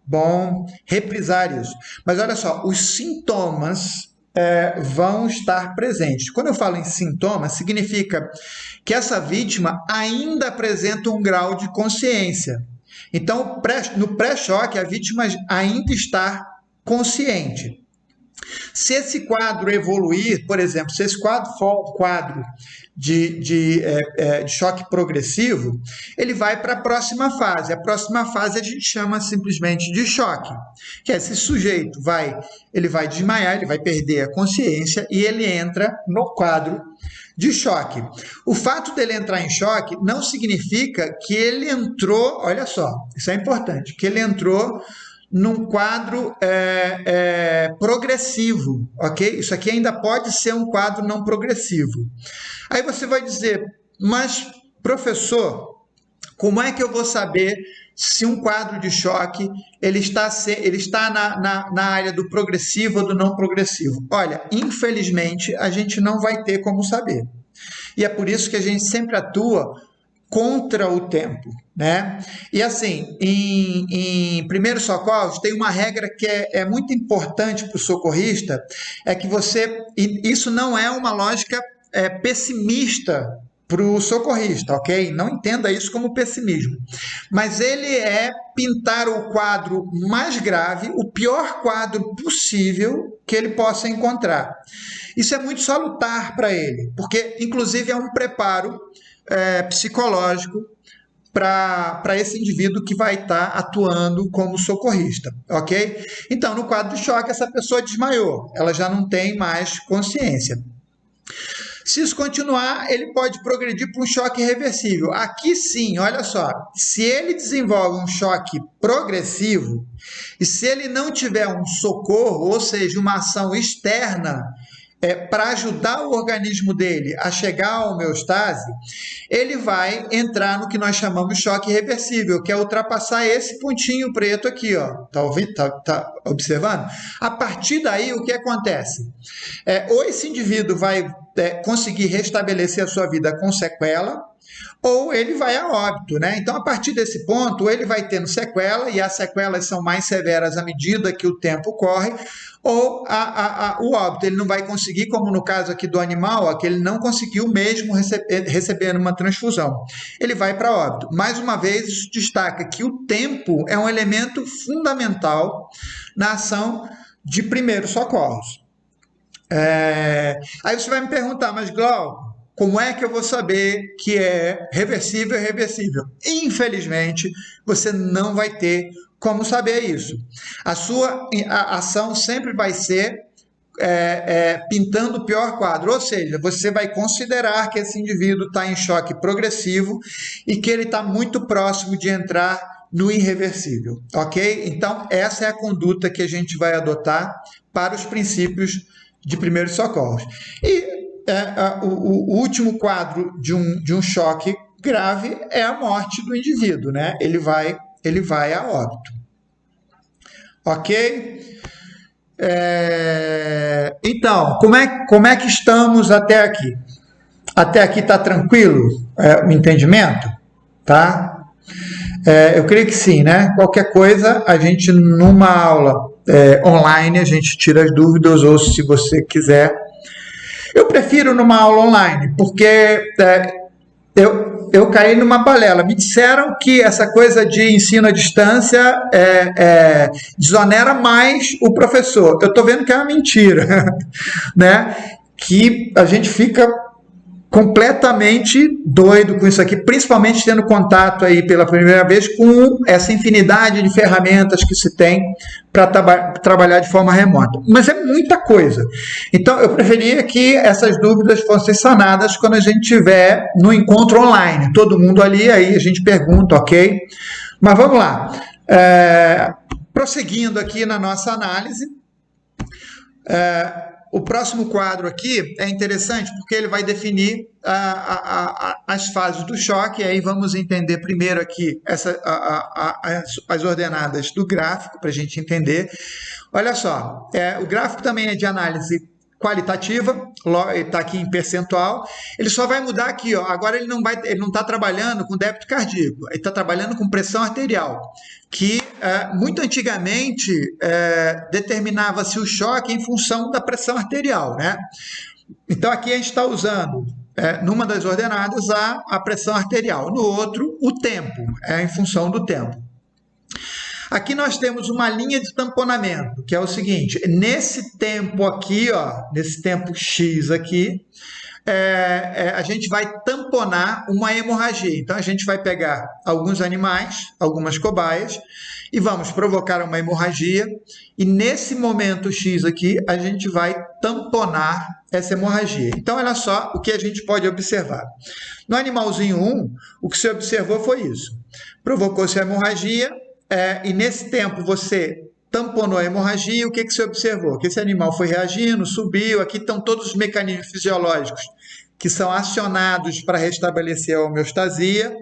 bom reprisar isso. Mas olha só, os sintomas vão estar presentes. Quando eu falo em sintomas, significa que essa vítima ainda apresenta um grau de consciência. Então, no pré-choque, a vítima ainda está consciente. Se esse quadro evoluir, por exemplo, se esse quadro for um quadro de choque progressivo, ele vai para a próxima fase. A próxima fase a gente chama simplesmente de choque, que é esse sujeito ele vai desmaiar, ele vai perder a consciência e ele entra no quadro de choque. O fato dele entrar em choque não significa que ele entrou, olha só, isso é importante, que ele entrou num quadro progressivo, ok? Isso aqui ainda pode ser um quadro não progressivo. Aí você vai dizer, mas professor, como é que eu vou saber se um quadro de choque ele está na área do progressivo ou do não progressivo? Olha, infelizmente a gente não vai ter como saber. E é por isso que a gente sempre atua contra o tempo, né? E assim, em primeiros socorros tem uma regra que é muito importante para o socorrista, é que isso não é uma lógica pessimista para o socorrista, ok? Não entenda isso como pessimismo, mas ele é pintar o quadro mais grave, o pior quadro possível que ele possa encontrar. Isso é muito salutar para ele, porque inclusive é um preparo psicológico para esse indivíduo que vai estar atuando como socorrista, ok? Então, no quadro de choque, essa pessoa desmaiou, ela já não tem mais consciência. Se isso continuar, ele pode progredir para um choque irreversível. Aqui sim, olha só, se ele desenvolve um choque progressivo e se ele não tiver um socorro, ou seja, uma ação externa, para ajudar o organismo dele a chegar à homeostase, ele vai entrar no que nós chamamos de choque irreversível, que é ultrapassar esse pontinho preto aqui, ó. Tá observando? A partir daí, o que acontece? Ou esse indivíduo vai conseguir restabelecer a sua vida com sequela, ou ele vai a óbito, né? Então, a partir desse ponto, ele vai tendo sequela, e as sequelas são mais severas à medida que o tempo corre, ou o óbito. Ele não vai conseguir, como no caso aqui do animal, ó, que ele não conseguiu mesmo receber uma transfusão. Ele vai para óbito. Mais uma vez, isso destaca que o tempo é um elemento fundamental na ação de primeiros socorros. Aí você vai me perguntar, mas Glauco, como é que eu vou saber que é reversível ou irreversível? Infelizmente, você não vai ter como saber isso. A sua ação sempre vai ser pintando o pior quadro, ou seja, você vai considerar que esse indivíduo está em choque progressivo e que ele está muito próximo de entrar no irreversível, ok? Então, essa é a conduta que a gente vai adotar para os princípios de primeiros socorros. E o último quadro de um choque grave é a morte do indivíduo, né? Ele vai a óbito. Ok? Então, como é que estamos até aqui? Até aqui está tranquilo o entendimento? Tá? Eu creio que sim, né? Qualquer coisa, a gente numa aula online, a gente tira as dúvidas, ou se você quiser. Eu prefiro numa aula online, porque eu caí numa balela. Me disseram que essa coisa de ensino à distância desonera mais o professor. Eu estou vendo que é uma mentira, né? Que a gente fica completamente doido com isso aqui, principalmente tendo contato aí pela primeira vez com essa infinidade de ferramentas que se tem para trabalhar de forma remota. Mas é muita coisa. Então, eu preferia que essas dúvidas fossem sanadas quando a gente estiver no encontro online. Todo mundo ali, aí a gente pergunta, ok? Mas vamos lá. Prosseguindo aqui na nossa análise, o próximo quadro aqui é interessante porque ele vai definir as fases do choque, e aí vamos entender primeiro aqui as ordenadas do gráfico, para a gente entender. Olha só, o gráfico também é de análise qualitativa, está aqui em percentual, ele só vai mudar aqui, ó. Agora ele não está trabalhando com débito cardíaco, ele está trabalhando com pressão arterial, que muito antigamente determinava-se o choque em função da pressão arterial, né? Então aqui a gente está usando, numa das ordenadas, a pressão arterial, no outro, o tempo, em função do tempo. Aqui nós temos uma linha de tamponamento, que é o seguinte: nesse tempo aqui, ó, nesse tempo X aqui, a gente vai tamponar uma hemorragia. Então a gente vai pegar alguns animais, algumas cobaias, e vamos provocar uma hemorragia, e nesse momento X aqui, a gente vai tamponar essa hemorragia. Então olha só o que a gente pode observar. No animalzinho 1, o que se observou foi isso. Provocou-se a hemorragia, e nesse tempo você tamponou a hemorragia. O que se observou? Que esse animal foi reagindo, subiu. Aqui estão todos os mecanismos fisiológicos que são acionados para restabelecer a homeostasia,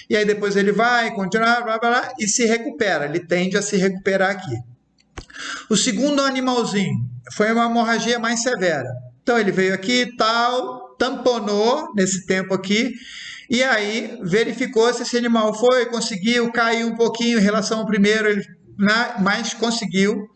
e aí depois ele vai continuar, blá, blá, blá, e se recupera, ele tende a se recuperar aqui. O segundo animalzinho foi uma hemorragia mais severa, então ele veio aqui, tal, tamponou nesse tempo aqui, e aí verificou se esse animal conseguiu cair um pouquinho em relação ao primeiro, mas conseguiu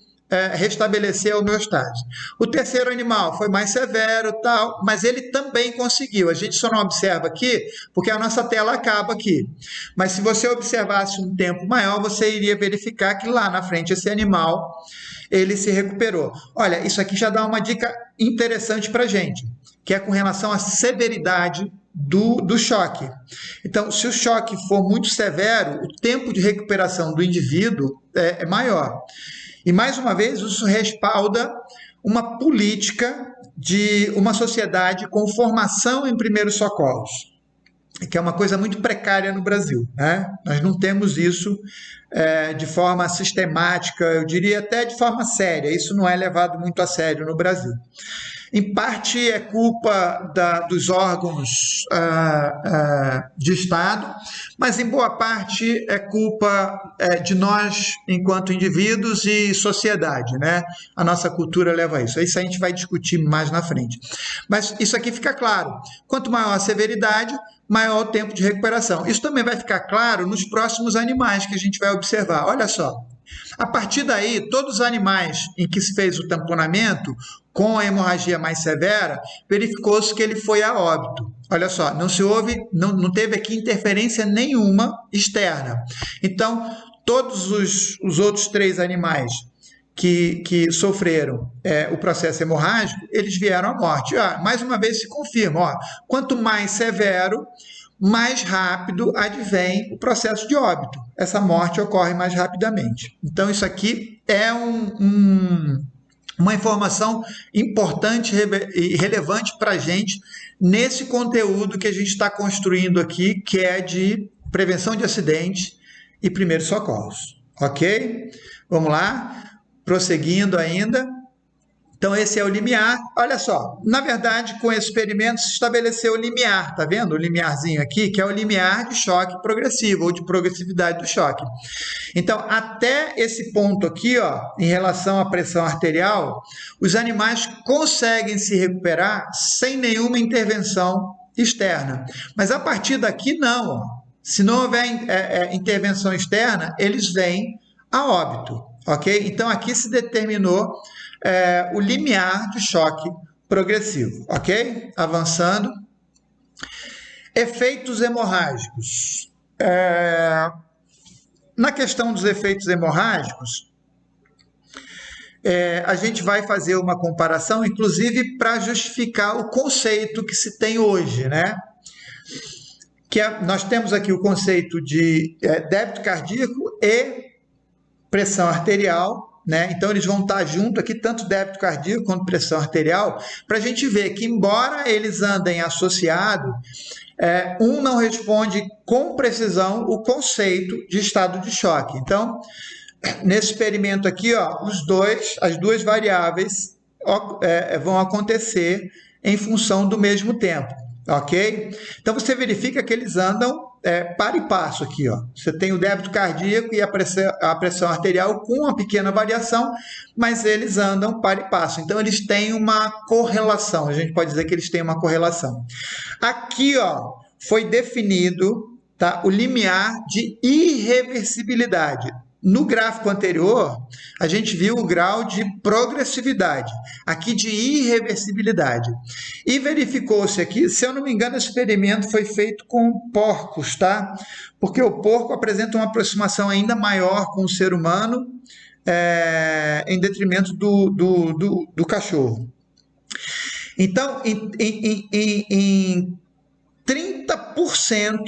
restabelecer a homeostase. O terceiro animal foi mais severo, tal, mas ele também conseguiu. A gente só não observa aqui porque a nossa tela acaba aqui. Mas se você observasse um tempo maior, você iria verificar que lá na frente esse animal, ele se recuperou. Olha, isso aqui já dá uma dica interessante para a gente, que é com relação à severidade do choque. Então, se o choque for muito severo, o tempo de recuperação do indivíduo é maior. E, mais uma vez, isso respalda uma política de uma sociedade com formação em primeiros socorros, que é uma coisa muito precária no Brasil, né? Nós não temos isso de forma sistemática, eu diria até de forma séria. Isso não é levado muito a sério no Brasil. Em parte é culpa dos órgãos de Estado, mas em boa parte é culpa de nós enquanto indivíduos e sociedade, né? A nossa cultura leva a isso. Isso a gente vai discutir mais na frente. Mas isso aqui fica claro. Quanto maior a severidade, maior o tempo de recuperação. Isso também vai ficar claro nos próximos animais que a gente vai observar. Olha só. A partir daí, todos os animais em que se fez o tamponamento, com a hemorragia mais severa, verificou-se que ele foi a óbito. Olha só, não teve aqui interferência nenhuma externa. Então, todos os outros 3 animais que sofreram o processo hemorrágico, eles vieram à morte. Mais uma vez se confirma, quanto mais severo, mais rápido advém o processo de óbito. Essa morte ocorre mais rapidamente. Então, isso aqui é uma informação importante e relevante para a gente nesse conteúdo que a gente está construindo aqui, que é de prevenção de acidentes e primeiros socorros, ok? Vamos lá, prosseguindo ainda. Então, esse é o limiar. Olha só, na verdade, com esse experimento se estabeleceu o limiar, tá vendo? O limiarzinho aqui, que é o limiar de choque progressivo, ou de progressividade do choque. Então, até esse ponto aqui, ó, em relação à pressão arterial, os animais conseguem se recuperar sem nenhuma intervenção externa. Mas a partir daqui, não. Ó. Se não houver intervenção externa, eles vêm a óbito, ok? Então, aqui se determinou o limiar de choque progressivo, ok? Avançando. Efeitos hemorrágicos. Na questão dos efeitos hemorrágicos, a gente vai fazer uma comparação, inclusive para justificar o conceito que se tem hoje, né? Nós temos aqui o conceito de débito cardíaco e pressão arterial, né? Então, eles vão estar junto aqui, tanto débito cardíaco quanto pressão arterial, para a gente ver que, embora eles andem associados, um não responde com precisão o conceito de estado de choque. Então, nesse experimento aqui, ó, as duas variáveis vão acontecer em função do mesmo tempo, ok? Então, você verifica que eles andam par e passo aqui, ó. Você tem o débito cardíaco e a pressão arterial com uma pequena variação, mas eles andam par e passo. Então, eles têm uma correlação. A gente pode dizer que eles têm uma correlação. Aqui, ó, foi definido, tá, o limiar de irreversibilidade. No gráfico anterior, a gente viu o grau de progressividade, aqui de irreversibilidade. E verificou-se aqui, se eu não me engano, esse experimento foi feito com porcos, tá? Porque o porco apresenta uma aproximação ainda maior com o ser humano, em detrimento do cachorro. Então, em 30%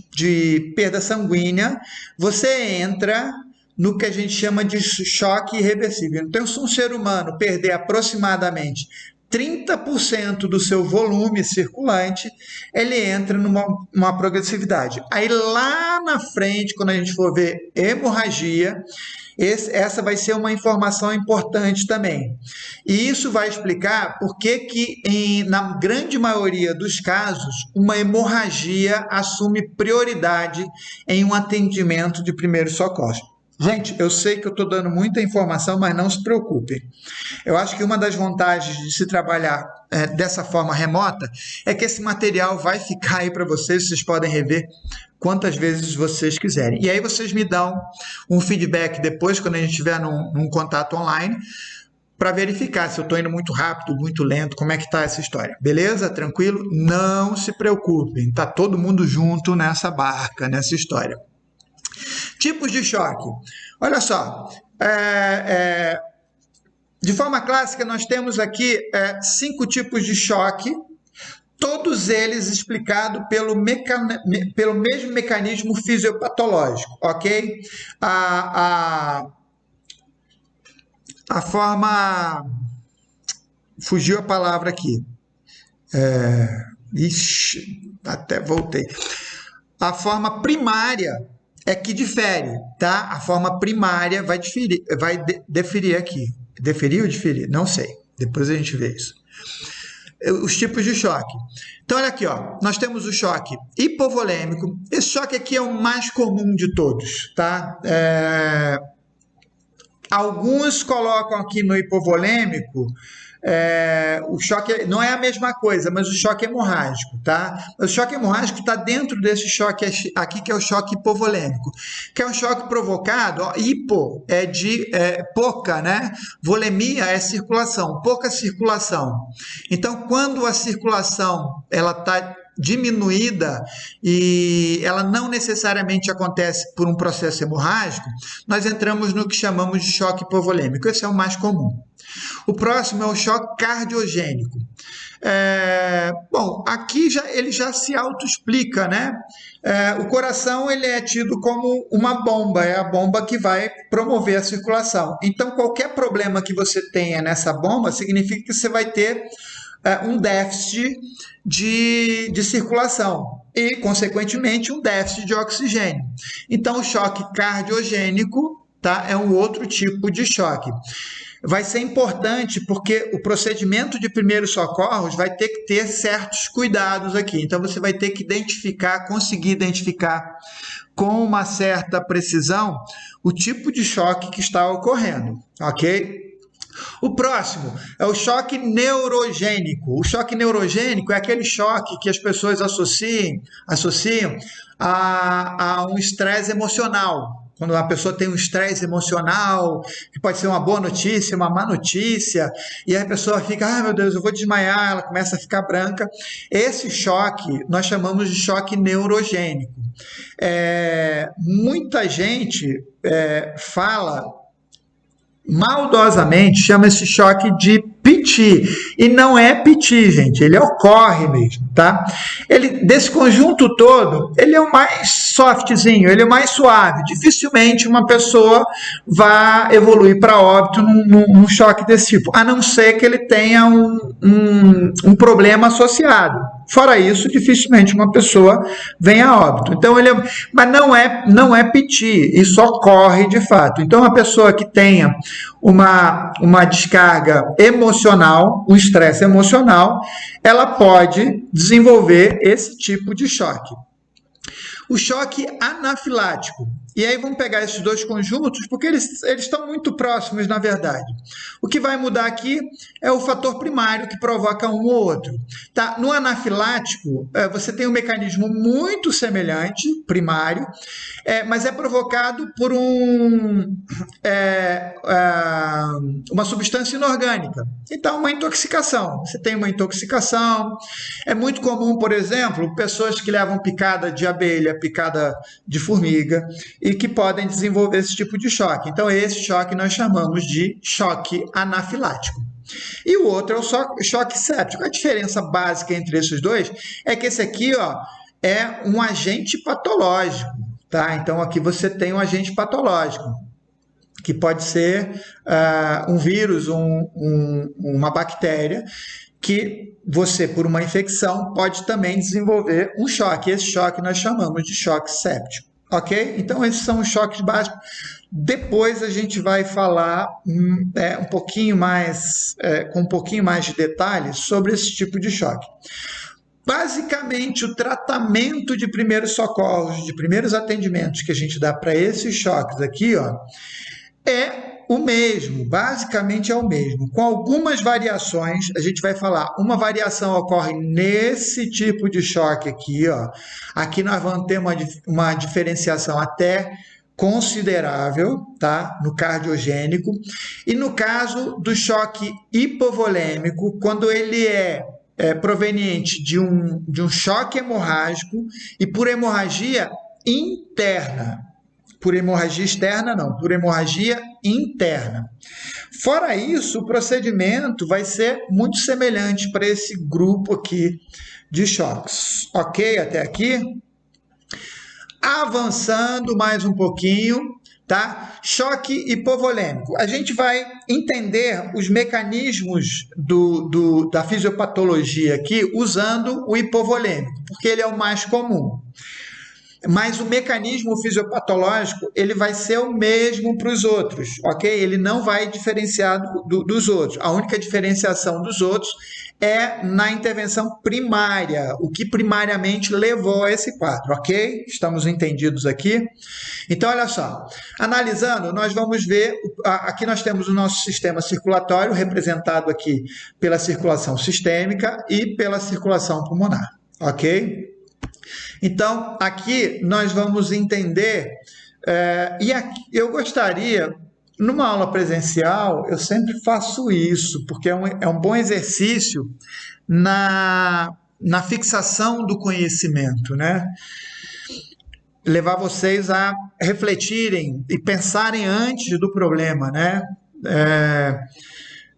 de perda sanguínea, você entra no que a gente chama de choque irreversível. Então, se um ser humano perder aproximadamente 30% do seu volume circulante, ele entra numa progressividade. Aí lá na frente, quando a gente for ver hemorragia, essa vai ser uma informação importante também. E isso vai explicar por que na grande maioria dos casos, uma hemorragia assume prioridade em um atendimento de primeiros socorros. Gente, eu sei que eu estou dando muita informação, mas não se preocupem. Eu acho que uma das vantagens de se trabalhar dessa forma remota é que esse material vai ficar aí para vocês podem rever quantas vezes vocês quiserem. E aí vocês me dão um feedback depois, quando a gente estiver num contato online, para verificar se eu estou indo muito rápido, muito lento, como é que está essa história. Beleza? Tranquilo? Não se preocupem, está todo mundo junto nessa barca, nessa história. Tipos de choque. Olha só, de forma clássica, nós temos aqui 5 tipos de choque, todos eles explicados pelo mesmo mecanismo fisiopatológico, ok? A forma... Fugiu a palavra aqui. Até voltei. A forma primária é que difere, tá? A forma primária vai deferir aqui. Deferir ou diferir? Não sei. Depois a gente vê isso. Os tipos de choque. Então, olha aqui, ó. Nós temos o choque hipovolêmico. Esse choque aqui é o mais comum de todos, tá? Alguns colocam aqui no hipovolêmico o choque, não é a mesma coisa, mas o choque hemorrágico, tá? O choque hemorrágico está dentro desse choque aqui, que é o choque hipovolêmico, que é um choque provocado, ó, hipo é de pouca, né? Volemia é circulação, pouca circulação. Então, quando a circulação ela está diminuída e ela não necessariamente acontece por um processo hemorrágico, nós entramos no que chamamos de choque hipovolêmico. Esse é o mais comum. O próximo é o choque cardiogênico. Bom, aqui ele já se autoexplica, né? O coração ele é tido como uma bomba, é a bomba que vai promover a circulação. Então, qualquer problema que você tenha nessa bomba significa que você vai ter um déficit de circulação. e, consequentemente, um déficit de oxigênio. Então, o choque cardiogênico, tá, é um outro tipo de choque. Vai ser importante porque o procedimento de primeiros socorros vai ter que ter certos cuidados aqui. Então, você vai ter que conseguir identificar com uma certa precisão o tipo de choque que está ocorrendo, ok? O próximo é o choque neurogênico. O choque neurogênico é aquele choque que as pessoas associam a um estresse emocional. Quando a pessoa tem um estresse emocional, que pode ser uma boa notícia, uma má notícia, e aí a pessoa fica, ai meu Deus, eu vou desmaiar, ela começa a ficar branca. Esse choque nós chamamos de choque neurogênico. Muita gente fala maldosamente, chama esse choque de piti, e não é piti, gente, ele ocorre mesmo, tá? Desse conjunto todo, ele é o mais softzinho, ele é o mais suave, dificilmente uma pessoa vai evoluir para óbito num choque desse tipo, a não ser que ele tenha um problema associado. Fora isso, dificilmente uma pessoa venha a óbito. Então, mas não é piti, isso ocorre de fato. Então, uma pessoa que tenha uma descarga emocional, um estresse emocional, ela pode desenvolver esse tipo de choque. O choque anafilático. E aí vamos pegar esses dois conjuntos, porque eles estão muito próximos, na verdade. O que vai mudar aqui é o fator primário que provoca um ou outro. Tá? No anafilático, você tem um mecanismo muito semelhante, primário, mas é provocado por uma substância inorgânica. Então, uma intoxicação. Você tem uma intoxicação. É muito comum, por exemplo, pessoas que levam picada de abelha, picada de formiga, e que podem desenvolver esse tipo de choque. Então, esse choque nós chamamos de choque anafilático. E o outro é o choque séptico. A diferença básica entre esses dois é que esse aqui, é um agente patológico, tá? Então, aqui você tem um agente patológico, que pode ser um vírus, uma bactéria, que você, por uma infecção, pode também desenvolver um choque. Esse choque nós chamamos de choque séptico. Ok? Então, esses são os choques básicos. Depois a gente vai falar um pouquinho mais, com um pouquinho mais de detalhes sobre esse tipo de choque. Basicamente, o tratamento de primeiros socorros, de primeiros atendimentos que a gente dá para esses choques aqui, é o mesmo, basicamente é o mesmo, com algumas variações. A gente vai falar, uma variação ocorre nesse tipo de choque aqui, aqui nós vamos ter uma diferenciação até considerável, tá? No cardiogênico, e no caso do choque hipovolêmico, quando ele é proveniente de um choque hemorrágico e por hemorragia interna. Por hemorragia externa, não, por hemorragia interna. Fora isso, o procedimento vai ser muito semelhante para esse grupo aqui de choques. Ok? Até aqui? Avançando mais um pouquinho, tá? Choque hipovolêmico. A gente vai entender os mecanismos da fisiopatologia aqui usando o hipovolêmico, porque ele é o mais comum. Mas o mecanismo fisiopatológico, ele vai ser o mesmo para os outros, ok? Ele não vai diferenciar dos outros. A única diferenciação dos outros é na intervenção primária, o que primariamente levou a esse quadro, ok? Estamos entendidos aqui? Então, olha só, analisando, nós vamos ver, aqui nós temos o nosso sistema circulatório, representado aqui pela circulação sistêmica e pela circulação pulmonar, ok? Então, aqui nós vamos entender, e aqui, eu gostaria, numa aula presencial, eu sempre faço isso, porque é um bom exercício na fixação do conhecimento, né? Levar vocês a refletirem e pensarem antes do problema, né?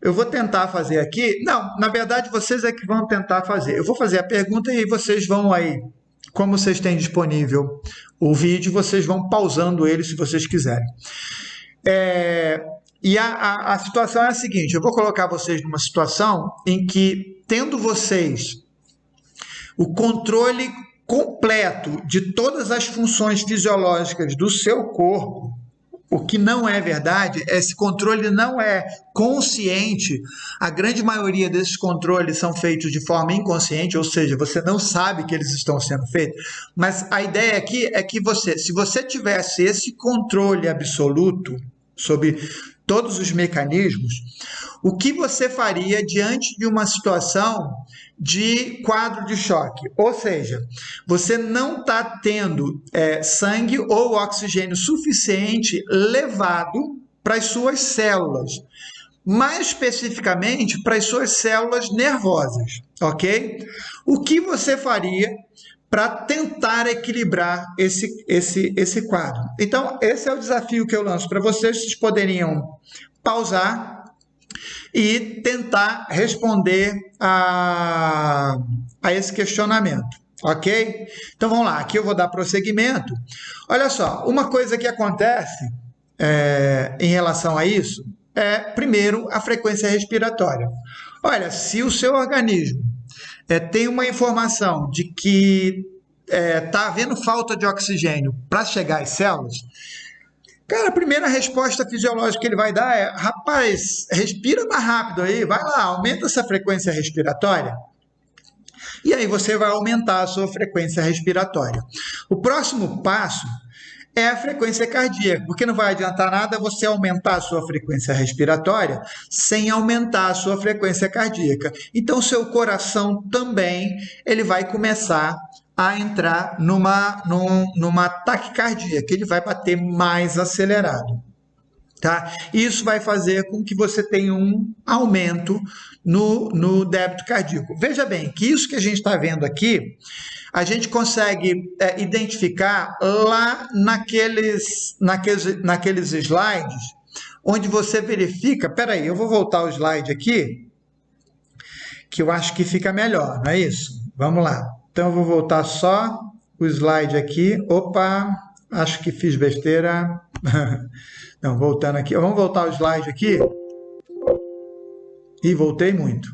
Eu vou tentar fazer aqui, não, na verdade vocês é que vão tentar fazer. Eu vou fazer a pergunta e vocês vão aí, como vocês têm disponível o vídeo, vocês vão pausando ele se vocês quiserem. E a situação é a seguinte, eu vou colocar vocês numa situação em que, tendo vocês o controle completo de todas as funções fisiológicas do seu corpo, o que não é verdade, esse controle não é consciente. A grande maioria desses controles são feitos de forma inconsciente, ou seja, você não sabe que eles estão sendo feitos. Mas a ideia aqui é que se você tivesse esse controle absoluto sobre todos os mecanismos, o que você faria diante de uma situação de quadro de choque? Ou seja, você não está tendo sangue ou oxigênio suficiente levado para as suas células, mais especificamente para as suas células nervosas, ok? O que você faria para tentar equilibrar esse quadro? Então, esse é o desafio que eu lanço para vocês. Vocês poderiam pausar e tentar responder a esse questionamento, ok? Então, vamos lá. Aqui eu vou dar prosseguimento. Olha só, uma coisa que acontece em relação a isso é, primeiro, a frequência respiratória. Olha, se o seu organismo tem uma informação de que está havendo falta de oxigênio para chegar às células, cara, a primeira resposta fisiológica que ele vai dar é: rapaz, respira mais rápido aí, vai lá, aumenta essa frequência respiratória. E aí você vai aumentar a sua frequência respiratória. O próximo passo é a frequência cardíaca, porque não vai adiantar nada você aumentar a sua frequência respiratória sem aumentar a sua frequência cardíaca. Então, seu coração também ele vai começar a entrar numa taquicardia, que ele vai bater mais acelerado. Tá? Isso vai fazer com que você tenha um aumento no débito cardíaco. Veja bem que isso que a gente está vendo aqui, a gente consegue identificar lá naqueles slides, onde você verifica... Peraí, eu vou voltar o slide aqui, que eu acho que fica melhor, não é isso? Vamos lá. Então, eu vou voltar só o slide aqui. Opa, acho que fiz besteira. Não, voltando aqui. Vamos voltar o slide aqui. Ih, voltei muito.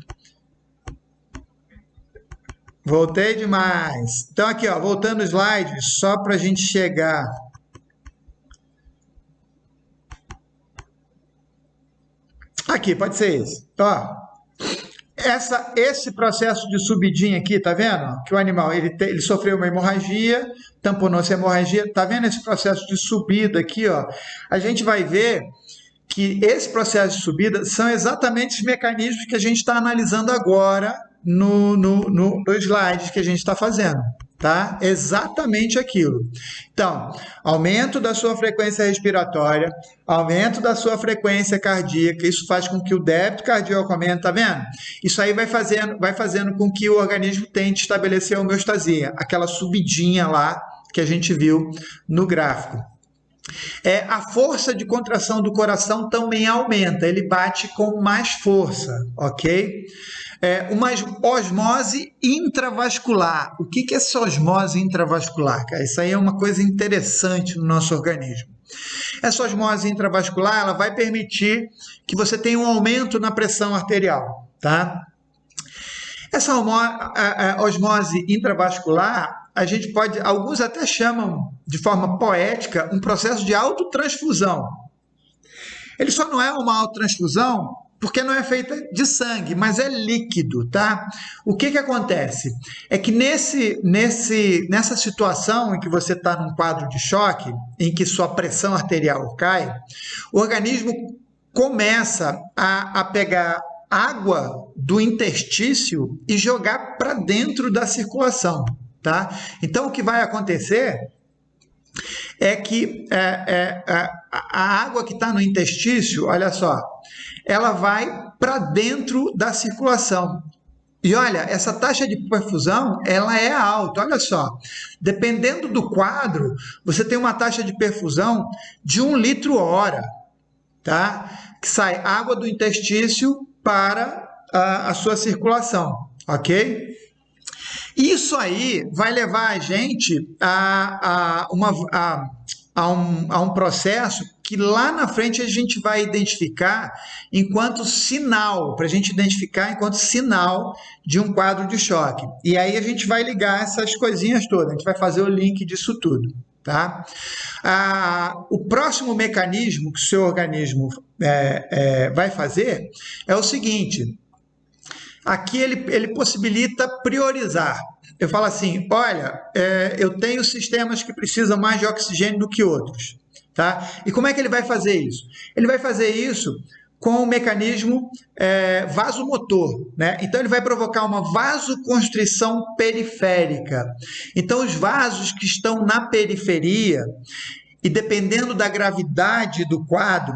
Voltei demais. Então, aqui, ó, voltando o slide, só para a gente chegar... Aqui, pode ser esse. Ó, esse processo de subidinha aqui, tá vendo? Que o animal ele sofreu uma hemorragia, tamponou-se a hemorragia, tá vendo esse processo de subida aqui, ó? A gente vai ver que esse processo de subida são exatamente os mecanismos que a gente está analisando agora no slide que a gente está fazendo, tá? Exatamente aquilo. Então, aumento da sua frequência respiratória, aumento da sua frequência cardíaca, isso faz com que o débito cardíaco aumente, tá vendo? Isso aí vai fazendo com que o organismo tente estabelecer a homeostasia, aquela subidinha lá que a gente viu no gráfico. A força de contração do coração também aumenta, ele bate com mais força, ok? Uma osmose intravascular. O que é essa osmose intravascular? Isso aí é uma coisa interessante no nosso organismo. Essa osmose intravascular ela vai permitir que você tenha um aumento na pressão arterial, tá? Essa osmose intravascular, alguns até chamam de forma poética um processo de autotransfusão. Ele só não é uma autotransfusão porque não é feita de sangue, mas é líquido, tá? O que acontece? É que nessa situação em que você está num quadro de choque, em que sua pressão arterial cai, o organismo começa a pegar água do interstício e jogar para dentro da circulação, tá? Então, o que vai acontecer é que a água que está no interstício, olha só, ela vai para dentro da circulação. E olha, essa taxa de perfusão, ela é alta. Olha só, dependendo do quadro, você tem uma taxa de perfusão de 1 litro hora, tá? Que sai água do interstício para a sua circulação, ok? Isso aí vai levar a gente a um processo que lá na frente a gente vai identificar enquanto sinal, para a gente identificar enquanto sinal de um quadro de choque. E aí a gente vai ligar essas coisinhas todas, a gente vai fazer o link disso tudo. Tá? O próximo mecanismo que o seu organismo vai fazer é o seguinte: aqui ele possibilita priorizar. Eu falo assim, olha, eu tenho sistemas que precisam mais de oxigênio do que outros. Tá? E como é que ele vai fazer isso? Ele vai fazer isso com o mecanismo vasomotor, né? Então ele vai provocar uma vasoconstrição periférica. Então os vasos que estão na periferia, e dependendo da gravidade do quadro,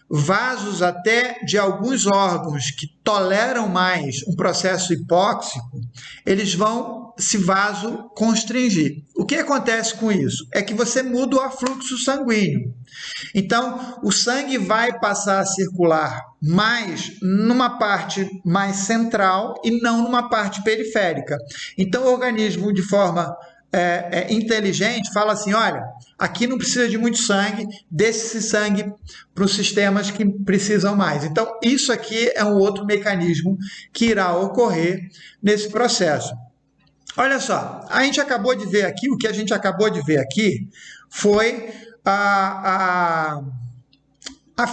vasos até de alguns órgãos que toleram mais um processo hipóxico, eles vão se vasoconstringir. O que acontece com isso? É que você muda o afluxo sanguíneo. Então, o sangue vai passar a circular mais numa parte mais central e não numa parte periférica. Então, o organismo, de forma inteligente, fala assim, olha, aqui não precisa de muito sangue, deixe esse sangue para os sistemas que precisam mais. Então, isso aqui é um outro mecanismo que irá ocorrer nesse processo. Olha só, a gente acabou de ver aqui, o que a gente acabou de ver aqui foi a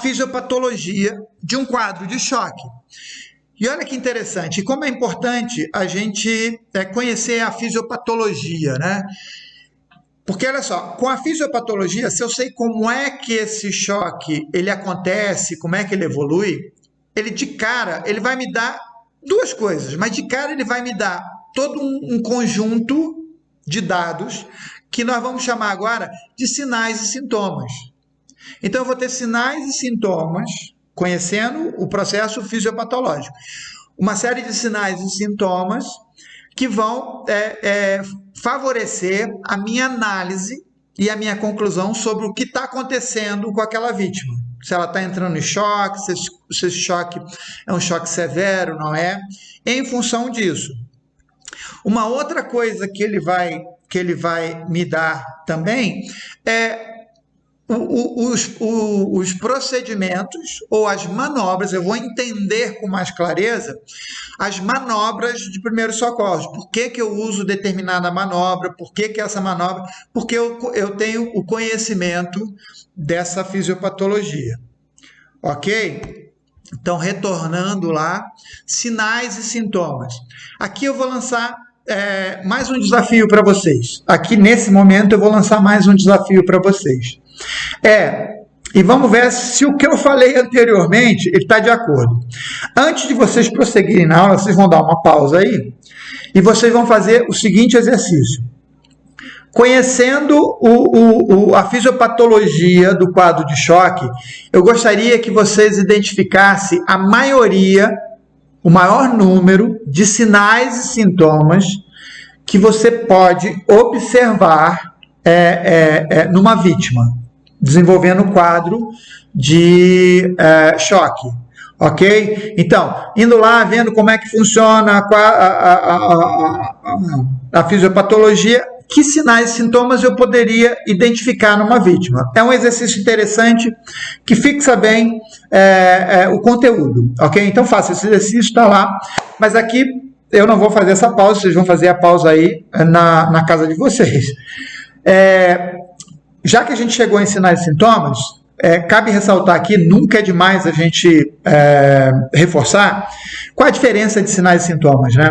fisiopatologia de um quadro de choque. E olha que interessante, como é importante a gente conhecer a fisiopatologia, né? Porque, olha só, com a fisiopatologia, se eu sei como é que esse choque ele acontece, como é que ele evolui, ele de cara, ele vai me dar duas coisas, mas de cara ele vai me dar todo um conjunto de dados que nós vamos chamar agora de sinais e sintomas. Então, eu vou ter sinais e sintomas, conhecendo o processo fisiopatológico. Uma série de sinais e sintomas que vão favorecer a minha análise e a minha conclusão sobre o que está acontecendo com aquela vítima. Se ela está entrando em choque, se esse choque é um choque severo, não é? Em função disso. Uma outra coisa que ele vai me dar também é os procedimentos ou as manobras. Eu vou entender com mais clareza as manobras de primeiros socorros. Por que eu uso determinada manobra? Por que essa manobra? Porque eu tenho o conhecimento dessa fisiopatologia. Ok? Então, retornando lá, sinais e sintomas. Aqui eu vou lançar mais um desafio para vocês. Aqui, nesse momento, eu vou lançar mais um desafio para vocês. E vamos ver se o que eu falei anteriormente ele está de acordo. Antes de vocês prosseguirem na aula, vocês vão dar uma pausa aí e vocês vão fazer o seguinte exercício. Conhecendo a fisiopatologia do quadro de choque, eu gostaria que vocês identificassem a maioria, o maior número de sinais e sintomas que você pode observar numa vítima, desenvolvendo o quadro de choque, ok? Então, indo lá, vendo como é que funciona a fisiopatologia, que sinais e sintomas eu poderia identificar numa vítima. É um exercício interessante que fixa bem o conteúdo, ok? Então, faça esse exercício, está lá, mas aqui eu não vou fazer essa pausa, vocês vão fazer a pausa aí na casa de vocês. Já que a gente chegou em sinais e sintomas, cabe ressaltar aqui, nunca é demais a gente reforçar qual a diferença de sinais e sintomas, né?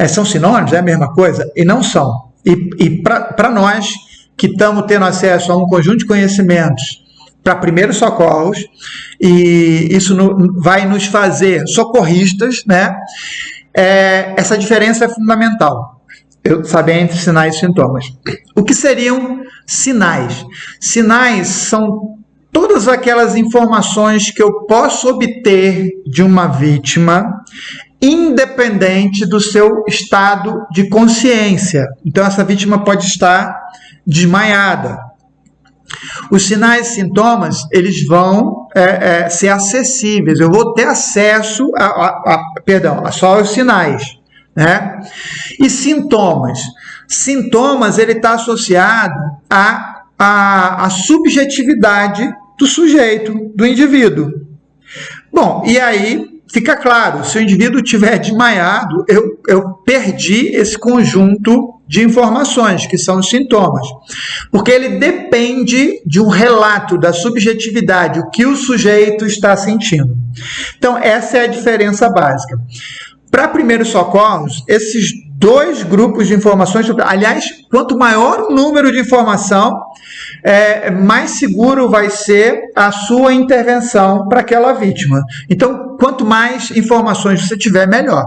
São sinônimos, é a mesma coisa? E não são. E para nós que estamos tendo acesso a um conjunto de conhecimentos para primeiros socorros, e isso vai nos fazer socorristas, né? Essa diferença é fundamental. Saber entre sinais e sintomas. O que seriam sinais? Sinais são todas aquelas informações que eu posso obter de uma vítima, independente do seu estado de consciência. Então, essa vítima pode estar desmaiada. Os sinais e sintomas, eles vão ser acessíveis. Eu vou ter acesso a só os sinais. Né? E sintomas. Sintomas, ele está associado à subjetividade do sujeito, do indivíduo. Bom, e aí fica claro, se o indivíduo estiver desmaiado, eu perdi esse conjunto de informações, que são os sintomas. Porque ele depende de um relato da subjetividade, o que o sujeito está sentindo. Então, essa é a diferença básica. Para primeiros socorros, esses dois grupos de informações, aliás, quanto maior o número de informação, mais seguro vai ser a sua intervenção para aquela vítima. Então, quanto mais informações você tiver, melhor.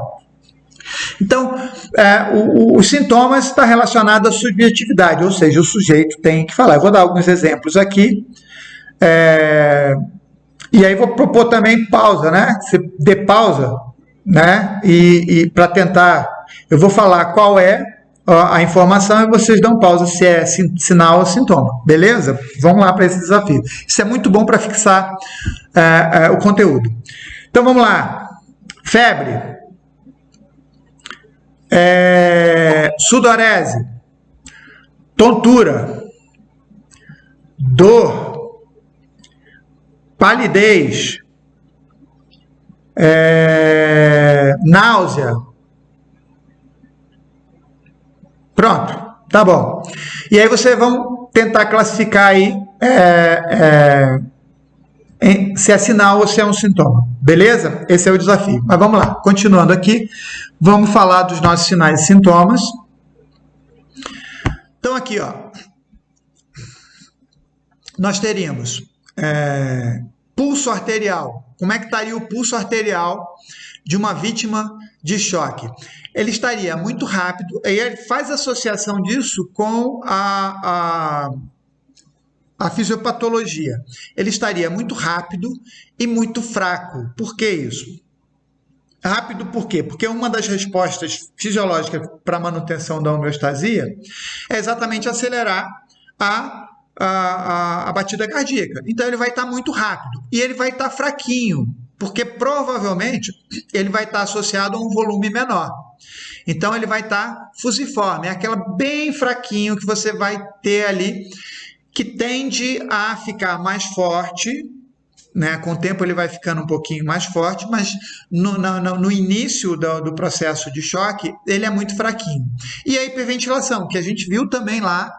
Então, os sintomas estão relacionados à subjetividade, ou seja, o sujeito tem que falar. Eu vou dar alguns exemplos aqui. E aí vou propor também pausa, né? Você dê pausa, né? E para tentar, eu vou falar qual é a informação e vocês dão pausa se é sinal ou sintoma, beleza? Vamos lá para esse desafio. Isso é muito bom para fixar o conteúdo. Então vamos lá. Febre, sudorese, tontura, dor, palidez, náusea. Pronto, tá bom. E aí vocês vão tentar classificar aí se é sinal ou se é um sintoma. Beleza? Esse é o desafio. Mas vamos lá, continuando aqui, vamos falar dos nossos sinais e sintomas. Então aqui, ó, nós teríamos pulso arterial. Como é que estaria o pulso arterial de uma vítima de choque? Ele estaria muito rápido, e ele faz associação disso com a fisiopatologia. Ele estaria muito rápido e muito fraco. Por que isso? Rápido por quê? Porque uma das respostas fisiológicas para a manutenção da homeostasia é exatamente acelerar a batida cardíaca. Então ele vai estar muito rápido e ele vai estar fraquinho, porque provavelmente ele vai estar associado a um volume menor. Então ele vai estar fusiforme, é aquela bem fraquinho que você vai ter ali, que tende a ficar mais forte, né? Com o tempo ele vai ficando um pouquinho mais forte, mas no início do processo de choque, ele é muito fraquinho. E a hiperventilação, que a gente viu também lá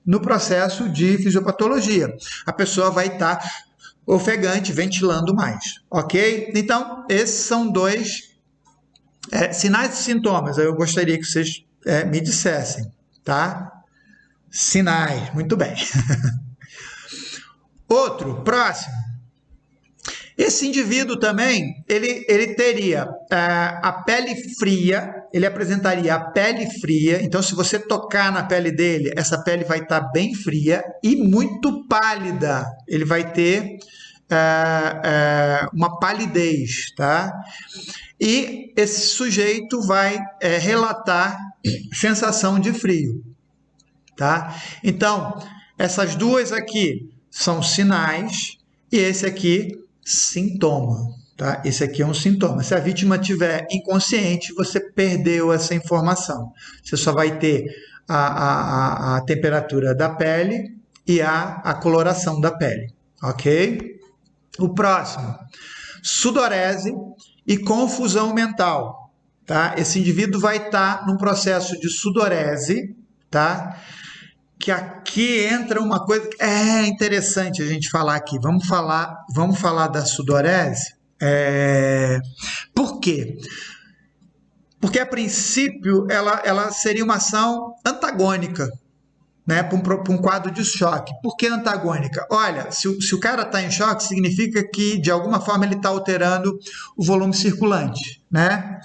no processo de fisiopatologia. A pessoa vai estar ofegante, ventilando mais, ok? Então, esses são dois sinais e sintomas. Eu gostaria que vocês me dissessem, tá? Sinais, muito bem. Outro, próximo. Esse indivíduo também, ele teria a pele fria, ele apresentaria a pele fria, então se você tocar na pele dele, essa pele vai estar bem fria e muito pálida, ele vai ter uma palidez, tá? E esse sujeito vai relatar sensação de frio, tá? Então, essas duas aqui são sinais e esse aqui sintoma, tá? Esse aqui é um sintoma. Se a vítima estiver inconsciente, você perdeu essa informação. Você só vai ter a temperatura da pele e a coloração da pele, ok? O próximo, sudorese e confusão mental, tá? Esse indivíduo vai estar num processo de sudorese, tá? Que aqui entra uma coisa que é interessante a gente falar aqui. Vamos falar da sudorese? Por quê? Porque, a princípio, ela seria uma ação antagônica, né, para um quadro de choque. Por que antagônica? Olha, se o cara está em choque, significa que, de alguma forma, ele está alterando o volume circulante, né?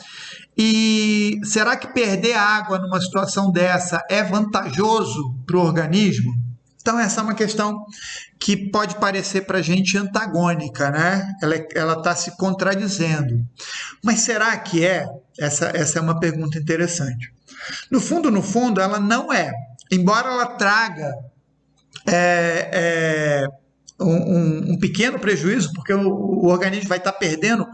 E será que perder água numa situação dessa é vantajoso para o organismo? Então, essa é uma questão que pode parecer para a gente antagônica, né? Ela está se contradizendo. Mas será que é? Essa é uma pergunta interessante. No fundo, ela não é. Embora ela traga um pequeno prejuízo, porque o organismo vai estar perdendo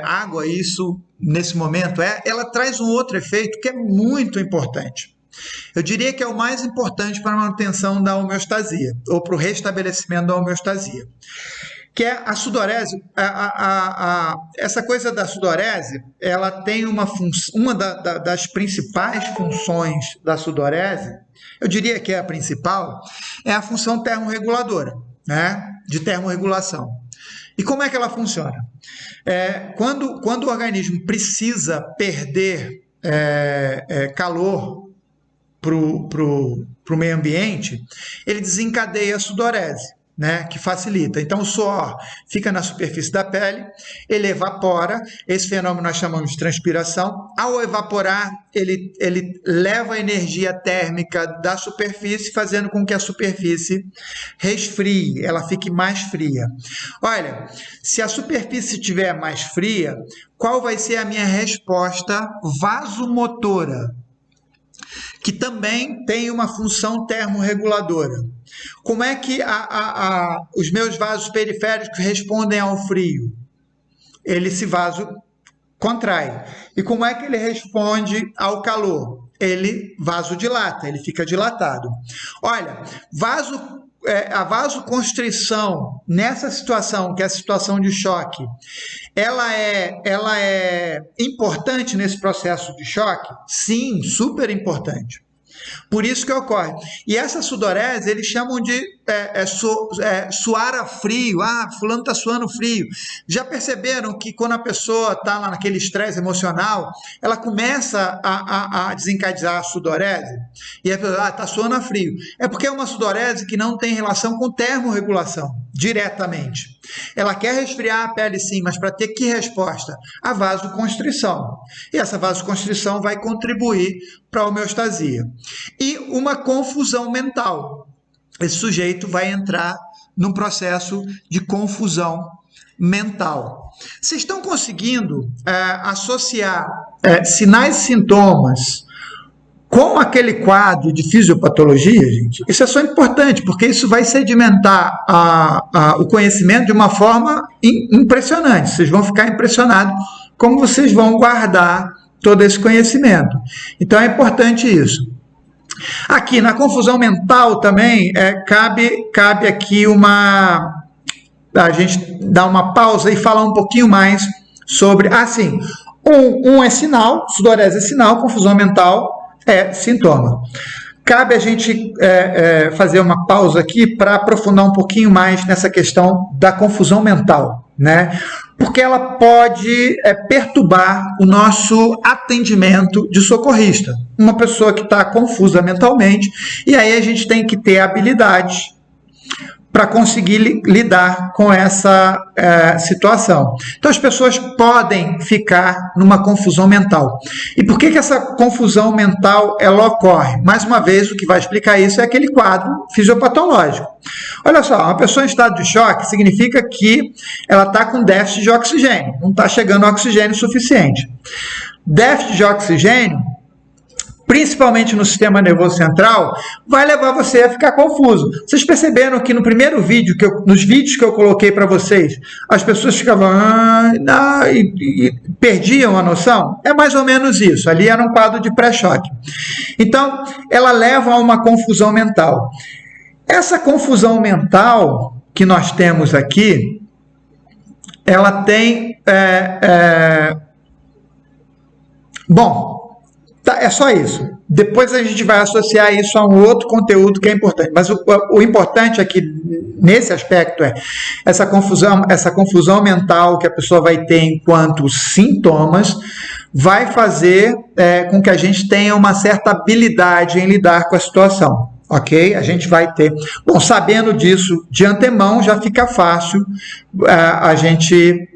água, e isso, nesse momento, ela traz um outro efeito que é muito importante. Eu diria que é o mais importante para a manutenção da homeostasia, ou para o restabelecimento da homeostasia, que é a sudorese. Essa coisa da sudorese, ela tem uma das principais funções da sudorese, eu diria que é a principal, é a função termorreguladora, né? De termorregulação. E como é que ela funciona? Quando o organismo precisa perder calor para o meio ambiente, ele desencadeia a sudorese, né, que facilita. Então, o suor fica na superfície da pele, ele evapora, esse fenômeno nós chamamos de transpiração. Ao evaporar, ele leva a energia térmica da superfície, fazendo com que a superfície resfrie, ela fique mais fria. Olha, se a superfície estiver mais fria, qual vai ser a minha resposta vasomotora? Que também tem uma função termorreguladora. Como é que os meus vasos periféricos respondem ao frio? Esse vaso contrai. E como é que ele responde ao calor? Ele vasodilata, ele fica dilatado. Olha, a vasoconstrição nessa situação, que é a situação de choque, ela é importante nesse processo de choque? Sim, super importante. Por isso que ocorre. E essa sudorese, eles chamam de suar a frio. Ah, fulano está suando frio. Já perceberam que quando a pessoa está lá naquele estresse emocional, ela começa a desencadear a sudorese? E a pessoa, está suando a frio. É porque é uma sudorese que não tem relação com termorregulação, diretamente. Ela quer resfriar a pele sim, mas para ter que resposta? A vasoconstrição. E essa vasoconstrição vai contribuir para a homeostasia. E uma confusão mental. Esse sujeito vai entrar num processo de confusão mental. Vocês estão conseguindo associar sinais e sintomas com aquele quadro de fisiopatologia, gente? Isso é só importante, porque isso vai sedimentar o conhecimento de uma forma impressionante. Vocês vão ficar impressionados como vocês vão guardar todo esse conhecimento. Então é importante isso. Aqui na confusão mental também cabe aqui a gente dar uma pausa e falar um pouquinho mais sobre, assim, um é sinal, sudorese é sinal, confusão mental é sintoma. Cabe a gente fazer uma pausa aqui para aprofundar um pouquinho mais nessa questão da confusão mental, né? Porque ela pode perturbar o nosso atendimento de socorrista. Uma pessoa que está confusa mentalmente, e aí a gente tem que ter habilidade para conseguir lidar com essa situação. Então, as pessoas podem ficar numa confusão mental. E por que essa confusão mental ela ocorre? Mais uma vez, o que vai explicar isso é aquele quadro fisiopatológico. Olha só, uma pessoa em estado de choque significa que ela está com déficit de oxigênio, não está chegando oxigênio suficiente. Déficit de oxigênio, principalmente no sistema nervoso central, vai levar você a ficar confuso. Vocês perceberam que no primeiro vídeo, nos vídeos que eu coloquei para vocês, as pessoas ficavam e perdiam a noção? É mais ou menos isso. Ali era um quadro de pré-choque. Então, ela leva a uma confusão mental. Essa confusão mental que nós temos aqui, ela tem... Bom, é só isso. Depois a gente vai associar isso a um outro conteúdo que é importante. Mas o importante aqui, nesse aspecto, é essa confusão mental que a pessoa vai ter enquanto sintomas, vai fazer com que a gente tenha uma certa habilidade em lidar com a situação. Ok? A gente vai ter... Bom, sabendo disso de antemão, já fica fácil a gente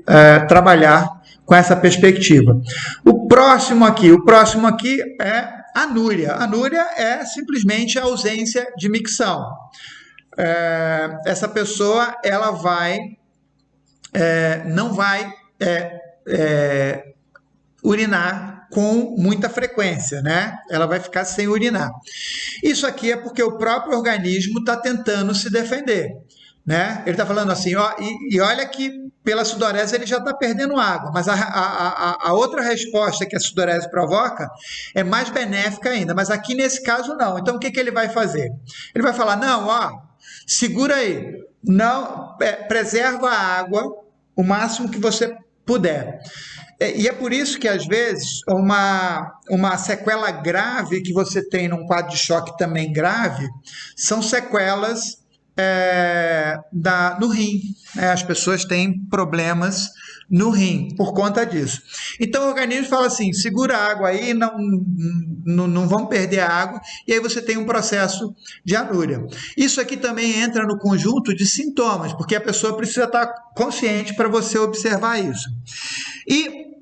trabalhar com essa perspectiva. O próximo aqui é anúria. Anúria é simplesmente a ausência de micção. Essa pessoa, ela não vai urinar com muita frequência, né? Ela vai ficar sem urinar. Isso aqui é porque o próprio organismo está tentando se defender. né? Ele está falando assim, ó, e olha que pela sudorese ele já está perdendo água, mas a outra resposta que a sudorese provoca é mais benéfica ainda, mas aqui nesse caso não. Então o que ele vai fazer? Ele vai falar, não, ó, segura aí, não, preserva a água o máximo que você puder. E é por isso que, às vezes, uma sequela grave que você tem num quadro de choque também grave são sequelas no rim. Né? As pessoas têm problemas no rim por conta disso. Então o organismo fala assim, segura a água aí, não vão perder a água, e aí você tem um processo de anúria. Isso aqui também entra no conjunto de sintomas, porque a pessoa precisa estar consciente para você observar isso. E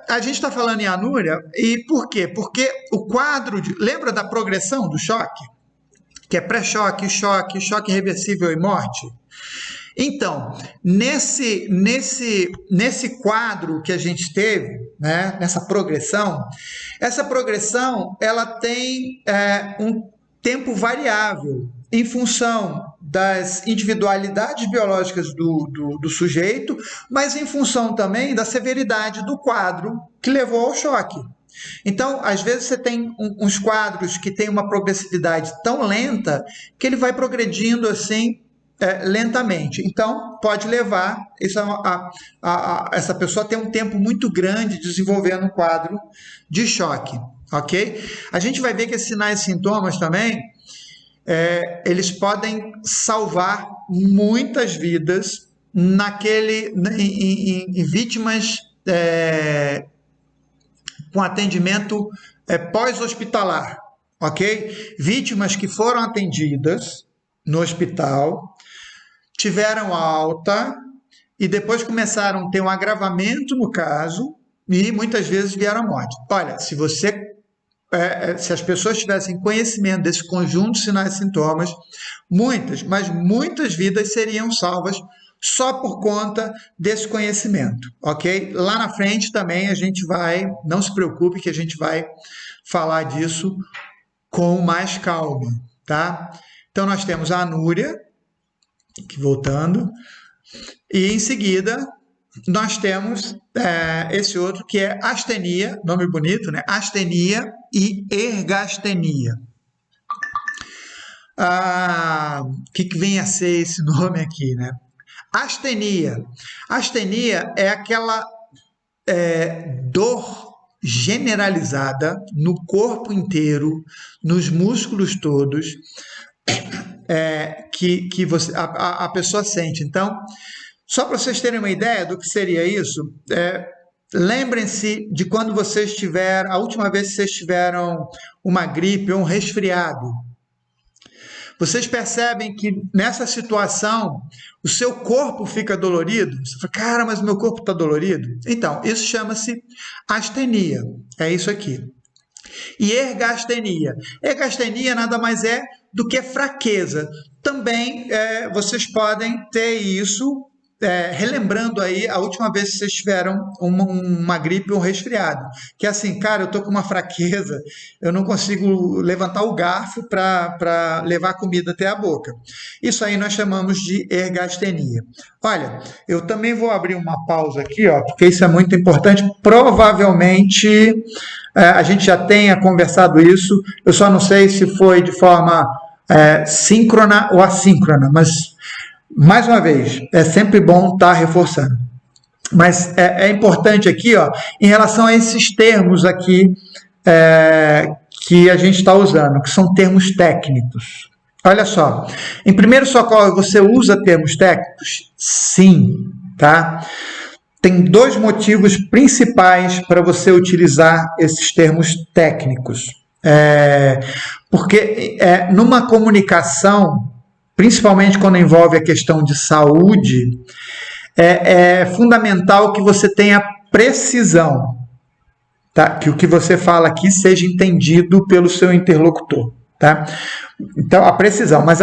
a gente está falando em anúria, e por quê? Porque o quadro lembra da progressão do choque? Que é pré-choque, choque reversível e morte? Então, nesse quadro que a gente teve, né, nessa progressão, essa progressão ela tem um tempo variável em função das individualidades biológicas do sujeito, mas em função também da severidade do quadro que levou ao choque. Então, às vezes você tem uns quadros que têm uma progressividade tão lenta que ele vai progredindo assim lentamente. Então, pode levar essa pessoa a ter um tempo muito grande desenvolvendo um quadro de choque, ok? A gente vai ver que esses sinais e sintomas também, eles podem salvar muitas vidas em vítimas com atendimento pós-hospitalar, ok? Vítimas que foram atendidas no hospital, tiveram alta e depois começaram a ter um agravamento no caso e muitas vezes vieram à morte. Olha, se as pessoas tivessem conhecimento desse conjunto de sinais e sintomas, muitas vidas seriam salvas só por conta desse conhecimento, ok? Lá na frente também a gente vai, não se preocupe que a gente vai falar disso com mais calma, tá? Então nós temos a anúria, voltando, e em seguida nós temos esse outro que é astenia, nome bonito, né? Astenia e ergastenia. Que vem a ser esse nome aqui, né? Astenia. Astenia é aquela dor generalizada no corpo inteiro, nos músculos todos, que a pessoa sente. Então, só para vocês terem uma ideia do que seria isso, lembrem-se de quando vocês tiveram, a última vez que vocês tiveram uma gripe ou um resfriado. Vocês percebem que nessa situação o seu corpo fica dolorido? Você fala, cara, mas o meu corpo está dolorido? Então, isso chama-se astenia. É isso aqui. E ergastenia. Ergastenia nada mais é do que fraqueza. Também vocês podem ter isso relembrando aí a última vez que vocês tiveram uma gripe ou um resfriado. Que é assim, cara, eu tô com uma fraqueza, eu não consigo levantar o garfo para levar a comida até a boca. Isso aí nós chamamos de ergastenia. Olha, eu também vou abrir uma pausa aqui, ó, porque isso é muito importante. Provavelmente a gente já tenha conversado isso, eu só não sei se foi de forma síncrona ou assíncrona, mas mais uma vez, é sempre bom estar reforçando. Mas é importante aqui, ó, em relação a esses termos aqui que a gente está usando, que são termos técnicos. Olha só, em primeiro socorro você usa termos técnicos? Sim, tá? Tem dois motivos principais para você utilizar esses termos técnicos. Porque numa comunicação, principalmente quando envolve a questão de saúde, é fundamental que você tenha precisão, tá? Que o que você fala aqui seja entendido pelo seu interlocutor, tá? Então, a precisão. Mas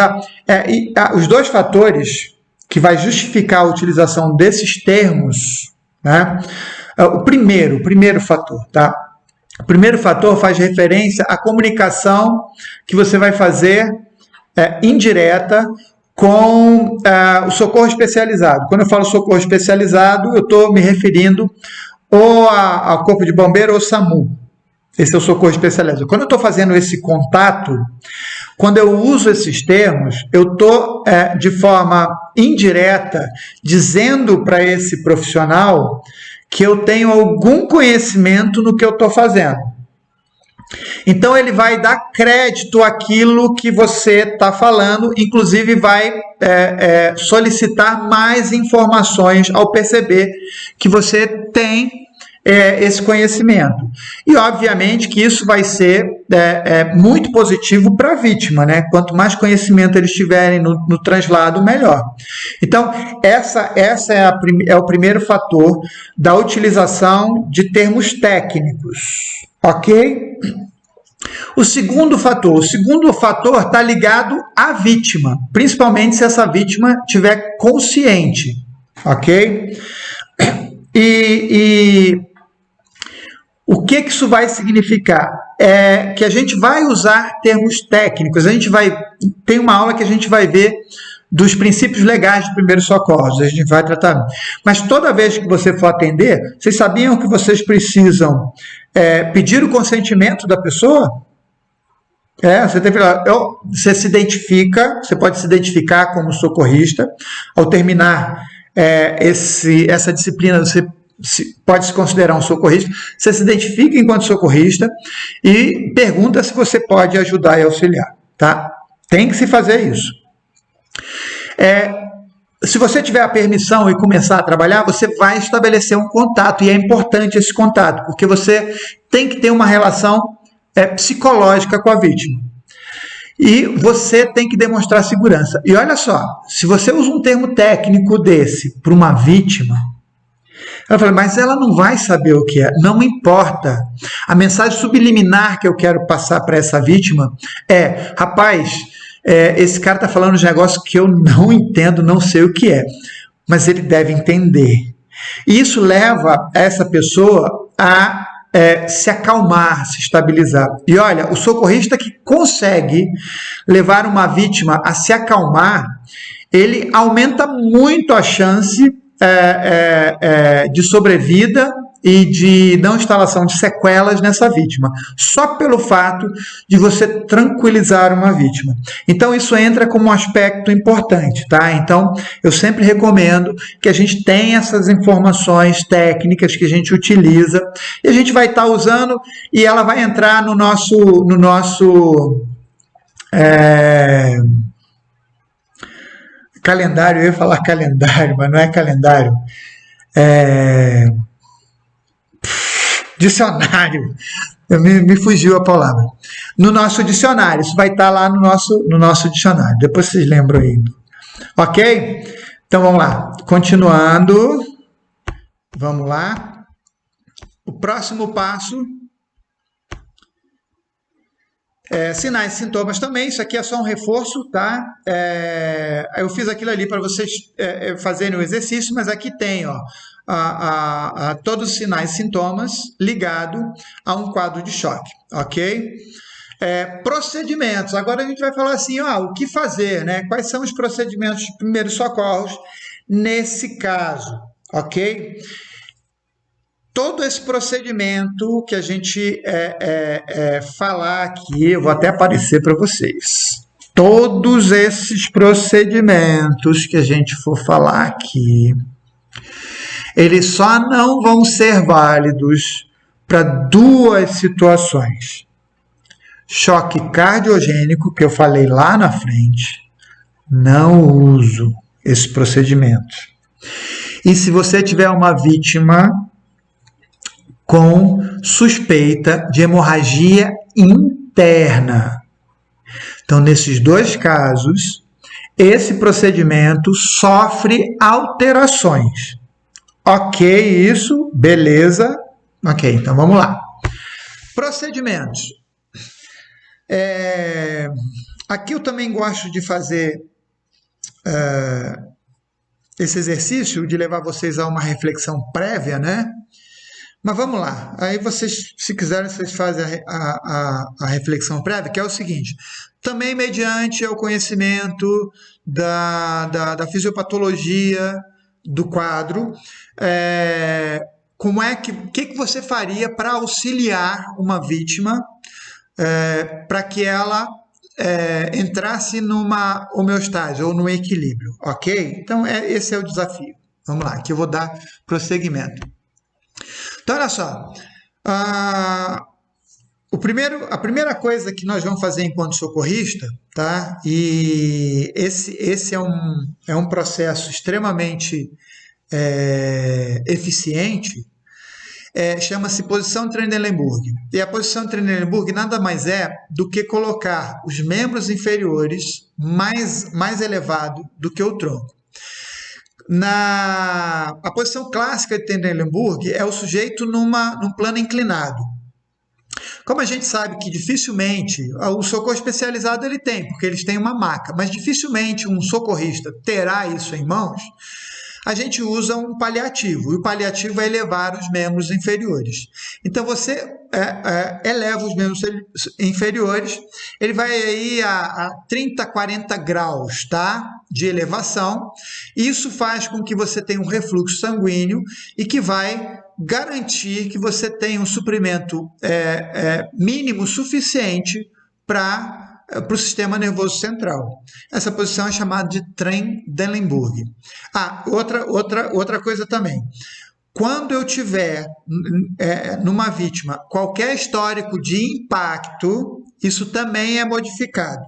os dois fatores que vai justificar a utilização desses termos, né? O primeiro fator, tá? O primeiro fator faz referência à comunicação que você vai fazer indireta com o socorro especializado. Quando eu falo socorro especializado, eu estou me referindo ou ao Corpo de Bombeiro ou SAMU. Esse é o socorro especializado. Quando eu estou fazendo esse contato, quando eu uso esses termos, eu estou, de forma indireta, dizendo para esse profissional que eu tenho algum conhecimento no que eu estou fazendo. Então, ele vai dar crédito àquilo que você está falando, inclusive vai solicitar mais informações ao perceber que você tem esse conhecimento. E, obviamente, que isso vai ser muito positivo para a vítima, né? Quanto mais conhecimento eles tiverem no translado, melhor. Então, essa é o primeiro fator da utilização de termos técnicos, ok? O segundo fator está ligado à vítima, principalmente se essa vítima estiver consciente, ok? E o que isso vai significar? É que a gente vai usar termos técnicos, tem uma aula que a gente vai ver dos princípios legais de primeiros socorros, a gente vai tratar. Mas toda vez que você for atender, vocês sabiam que vocês precisam pedir o consentimento da pessoa? Você se identifica, você pode se identificar como socorrista. Ao terminar essa disciplina, você pode se considerar um socorrista. Você se identifica enquanto socorrista e pergunta se você pode ajudar e auxiliar. Tá? Tem que se fazer isso. Se você tiver a permissão e começar a trabalhar, você vai estabelecer um contato, e é importante esse contato, porque você tem que ter uma relação psicológica com a vítima. E você tem que demonstrar segurança. E olha só, se você usa um termo técnico desse para uma vítima, ela fala, mas ela não vai saber o que é. Não importa. A mensagem subliminar que eu quero passar para essa vítima é, rapaz, esse cara está falando de negócio que eu não entendo, não sei o que é, mas ele deve entender. E isso leva essa pessoa a se acalmar, se estabilizar. E olha, o socorrista que consegue levar uma vítima a se acalmar, ele aumenta muito a chance de sobrevida e de não instalação de sequelas nessa vítima, só pelo fato de você tranquilizar uma vítima. Então, isso entra como um aspecto importante, tá? Então, eu sempre recomendo que a gente tenha essas informações técnicas que a gente utiliza, e a gente vai estar usando, e ela vai entrar no nosso calendário. Eu ia falar calendário, mas não é calendário. Dicionário. Me fugiu a palavra. No nosso dicionário. Isso vai estar lá no nosso dicionário. Depois vocês lembram aí. Ok? Então vamos lá. Continuando. Vamos lá. O próximo passo. Sinais e sintomas também. Isso aqui é só um reforço, tá? Eu fiz aquilo ali para vocês fazerem o exercício, mas aqui tem, ó, todos os sinais e sintomas ligados a um quadro de choque, ok? Procedimentos. Agora a gente vai falar assim, o que fazer, né? Quais são os procedimentos de primeiros socorros nesse caso, ok? Todo esse procedimento que a gente falar aqui, eu vou até aparecer para vocês. Todos esses procedimentos que a gente for falar aqui, eles só não vão ser válidos para duas situações. Choque cardiogênico, que eu falei lá na frente, não uso esse procedimento. E se você tiver uma vítima com suspeita de hemorragia interna. Então, nesses dois casos, esse procedimento sofre alterações. Ok, isso, beleza. Ok, então vamos lá. Procedimentos. Aqui eu também gosto de fazer esse exercício, de levar vocês a uma reflexão prévia, né? Mas vamos lá, aí vocês, se quiserem, vocês fazem a reflexão prévia, que é o seguinte: também mediante o conhecimento da fisiopatologia do quadro, como é que você faria para auxiliar uma vítima para que ela entrasse numa homeostase ou num equilíbrio, ok? Então, esse é o desafio. Vamos lá, aqui eu vou dar prosseguimento. Então, olha só. A primeira coisa que nós vamos fazer enquanto socorrista, tá? E esse é um processo extremamente eficiente, chama-se posição Trendelenburg. E a posição Trendelenburg nada mais é do que colocar os membros inferiores mais elevado do que o tronco. A posição clássica de Trendelenburg é o sujeito num plano inclinado. Como a gente sabe que dificilmente, o socorro especializado ele tem, porque eles têm uma maca, mas dificilmente um socorrista terá isso em mãos, a gente usa um paliativo, e o paliativo vai elevar os membros inferiores. Então, você eleva os membros inferiores, ele vai aí a 30, 40 graus, tá? De elevação. Isso faz com que você tenha um refluxo sanguíneo e que vai garantir que você tenha um suprimento mínimo suficiente para o sistema nervoso central. Essa posição é chamada de Trendelenburg. Outra coisa também. Quando eu tiver numa vítima qualquer histórico de impacto, isso também é modificado,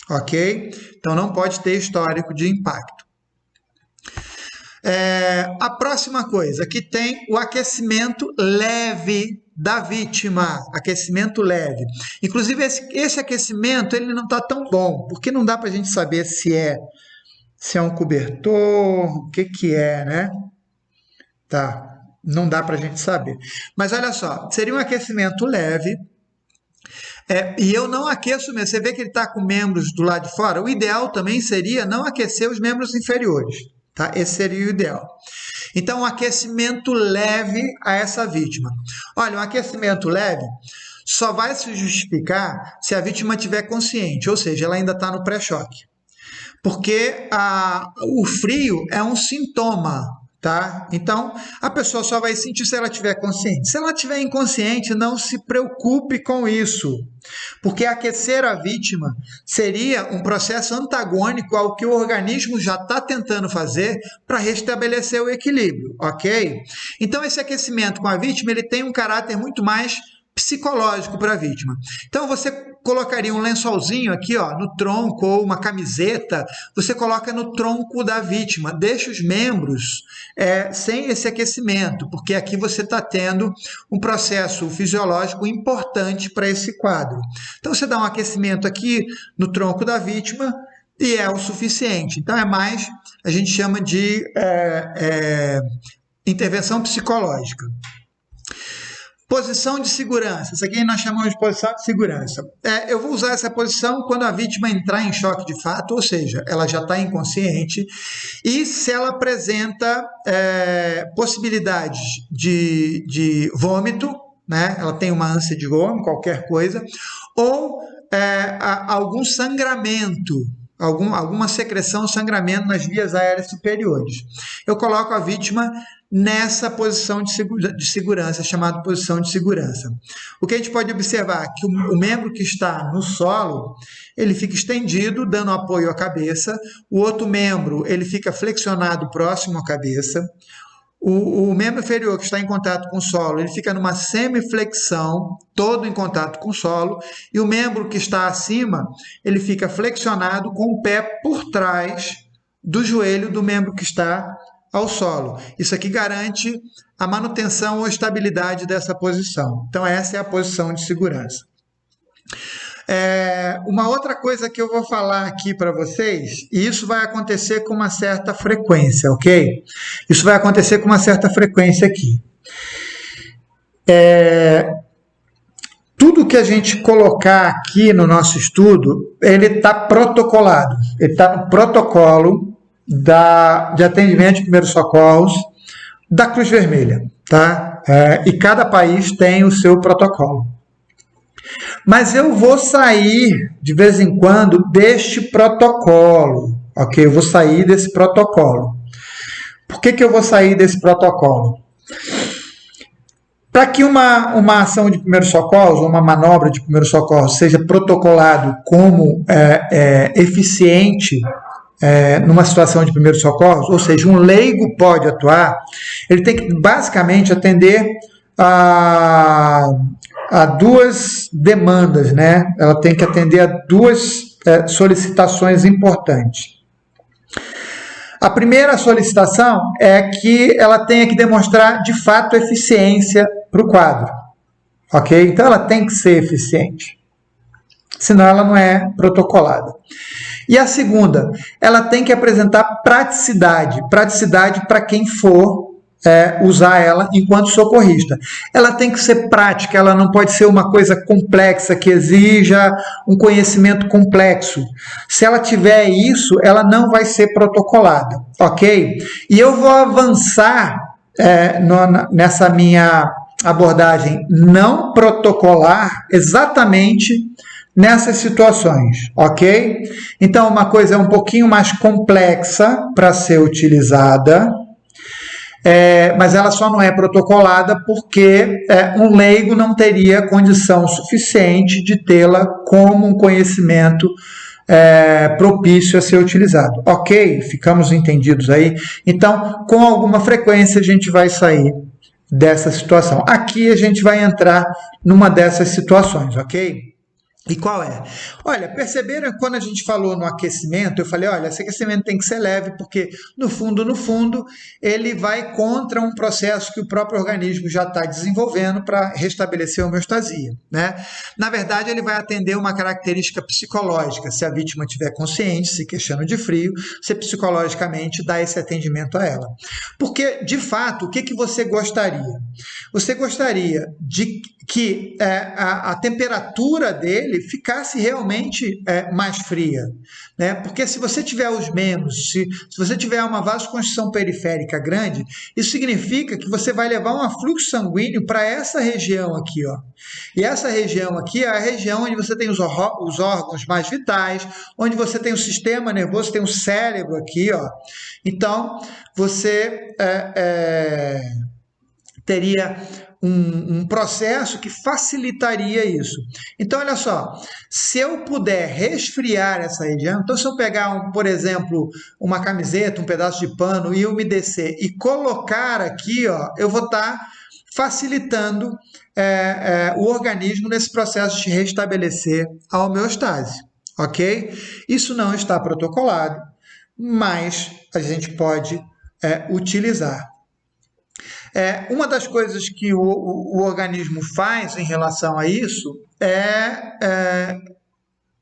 ok? Então não pode ter histórico de impacto. A próxima coisa, que tem o aquecimento leve da vítima, aquecimento leve. Inclusive, esse aquecimento ele não está tão bom, porque não dá para a gente saber se é um cobertor, o que é, né? Tá, não dá para a gente saber. Mas olha só, seria um aquecimento leve, e eu não aqueço mesmo. Você vê que ele está com membros do lado de fora? O ideal também seria não aquecer os membros inferiores. Tá? Esse seria o ideal. Então, um aquecimento leve a essa vítima. Olha, um aquecimento leve só vai se justificar se a vítima estiver consciente, ou seja, ela ainda está no pré-choque. Porque o frio é um sintoma, tá? Então, a pessoa só vai sentir se ela estiver consciente. Se ela estiver inconsciente, não se preocupe com isso, porque aquecer a vítima seria um processo antagônico ao que o organismo já está tentando fazer para restabelecer o equilíbrio, ok? Então, esse aquecimento com a vítima ele tem um caráter muito mais psicológico para a vítima. Então, você colocaria um lençolzinho aqui, ó, no tronco, ou uma camiseta, você coloca no tronco da vítima, deixa os membros sem esse aquecimento, porque aqui você está tendo um processo fisiológico importante para esse quadro. Então, você dá um aquecimento aqui no tronco da vítima e é o suficiente. Então, a gente chama de intervenção psicológica. Posição de segurança. Isso aqui nós chamamos de posição de segurança. Eu vou usar essa posição quando a vítima entrar em choque de fato, ou seja, ela já está inconsciente, e se ela apresenta possibilidades de vômito, né? Ela tem uma ânsia de vômito, qualquer coisa, ou algum sangramento, alguma secreção, sangramento nas vias aéreas superiores. Eu coloco a vítima nessa posição de segurança, chamada posição de segurança. O que a gente pode observar é que o membro que está no solo, ele fica estendido, dando apoio à cabeça, o outro membro ele fica flexionado próximo à cabeça, o membro inferior que está em contato com o solo, ele fica numa semiflexão, todo em contato com o solo, e o membro que está acima, ele fica flexionado com o pé por trás do joelho do membro que está ao solo. Isso aqui garante a manutenção ou estabilidade dessa posição. Então, essa é a posição de segurança. Uma outra coisa que eu vou falar aqui para vocês, e isso vai acontecer com uma certa frequência, ok? Isso vai acontecer com uma certa frequência aqui. Tudo que a gente colocar aqui no nosso estudo, ele está protocolado. Ele está no protocolo de atendimento de primeiros socorros da Cruz Vermelha, tá? E cada país tem o seu protocolo. Mas eu vou sair, de vez em quando, deste protocolo, ok? Eu vou sair desse protocolo. Por que eu vou sair desse protocolo? Para que uma ação de primeiros socorros, ou uma manobra de primeiros socorros, seja protocolado como eficiente numa situação de primeiros socorros, ou seja, um leigo pode atuar, ele tem que basicamente atender a duas demandas, né? Ela tem que atender a duas solicitações importantes. A primeira solicitação é que ela tenha que demonstrar de fato eficiência para o quadro, ok? Então ela tem que ser eficiente, senão ela não é protocolada. E a segunda, ela tem que apresentar praticidade para quem for usar ela enquanto socorrista. Ela tem que ser prática, ela não pode ser uma coisa complexa, que exija um conhecimento complexo. Se ela tiver isso, ela não vai ser protocolada, ok? E eu vou avançar nessa minha abordagem não protocolar exatamente nessas situações, ok? Então, uma coisa é um pouquinho mais complexa para ser utilizada, mas ela só não é protocolada porque um leigo não teria condição suficiente de tê-la como um conhecimento propício a ser utilizado. Ok? Ficamos entendidos aí? Então, com alguma frequência, a gente vai sair dessa situação. Aqui a gente vai entrar numa dessas situações, ok? E qual é? Olha, perceberam quando a gente falou no aquecimento, eu falei, olha, esse aquecimento tem que ser leve, porque no fundo, ele vai contra um processo que o próprio organismo já está desenvolvendo para restabelecer a homeostasia, né? Na verdade, ele vai atender uma característica psicológica. Se a vítima estiver consciente, se queixando de frio, você psicologicamente dá esse atendimento a ela. Porque, de fato, o que você gostaria? Você gostaria de que a temperatura dele ficasse realmente mais fria, né? Porque se você tiver os menos, se você tiver uma vasoconstrição periférica grande, isso significa que você vai levar um afluxo sanguíneo para essa região aqui, ó. E essa região aqui é a região onde você tem os órgãos mais vitais, onde você tem o sistema nervoso, tem o cérebro aqui, ó. Então, você teria um processo que facilitaria isso. Então, olha só, se eu puder resfriar essa região, então se eu pegar, por exemplo, uma camiseta, um pedaço de pano e umedecer e colocar aqui, ó, eu vou estar facilitando o organismo nesse processo de restabelecer a homeostase, ok? Isso não está protocolado, mas a gente pode utilizar. Uma das coisas que o organismo faz em relação a isso é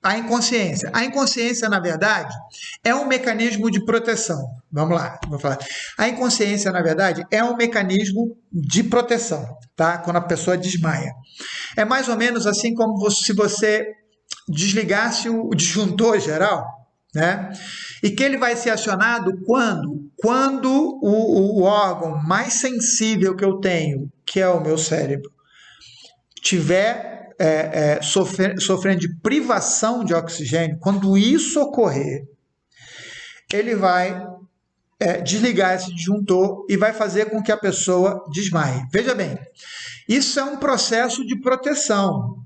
a inconsciência. A inconsciência, na verdade, é um mecanismo de proteção. Vamos lá, vou falar. A inconsciência, na verdade, é um mecanismo de proteção, tá? Quando a pessoa desmaia. É mais ou menos assim como se você desligasse o disjuntor geral, né? E que ele vai ser acionado quando o órgão mais sensível que eu tenho, que é o meu cérebro, tiver sofrendo de privação de oxigênio. Quando isso ocorrer, ele vai desligar esse disjuntor e vai fazer com que a pessoa desmaie. Veja bem, isso é um processo de proteção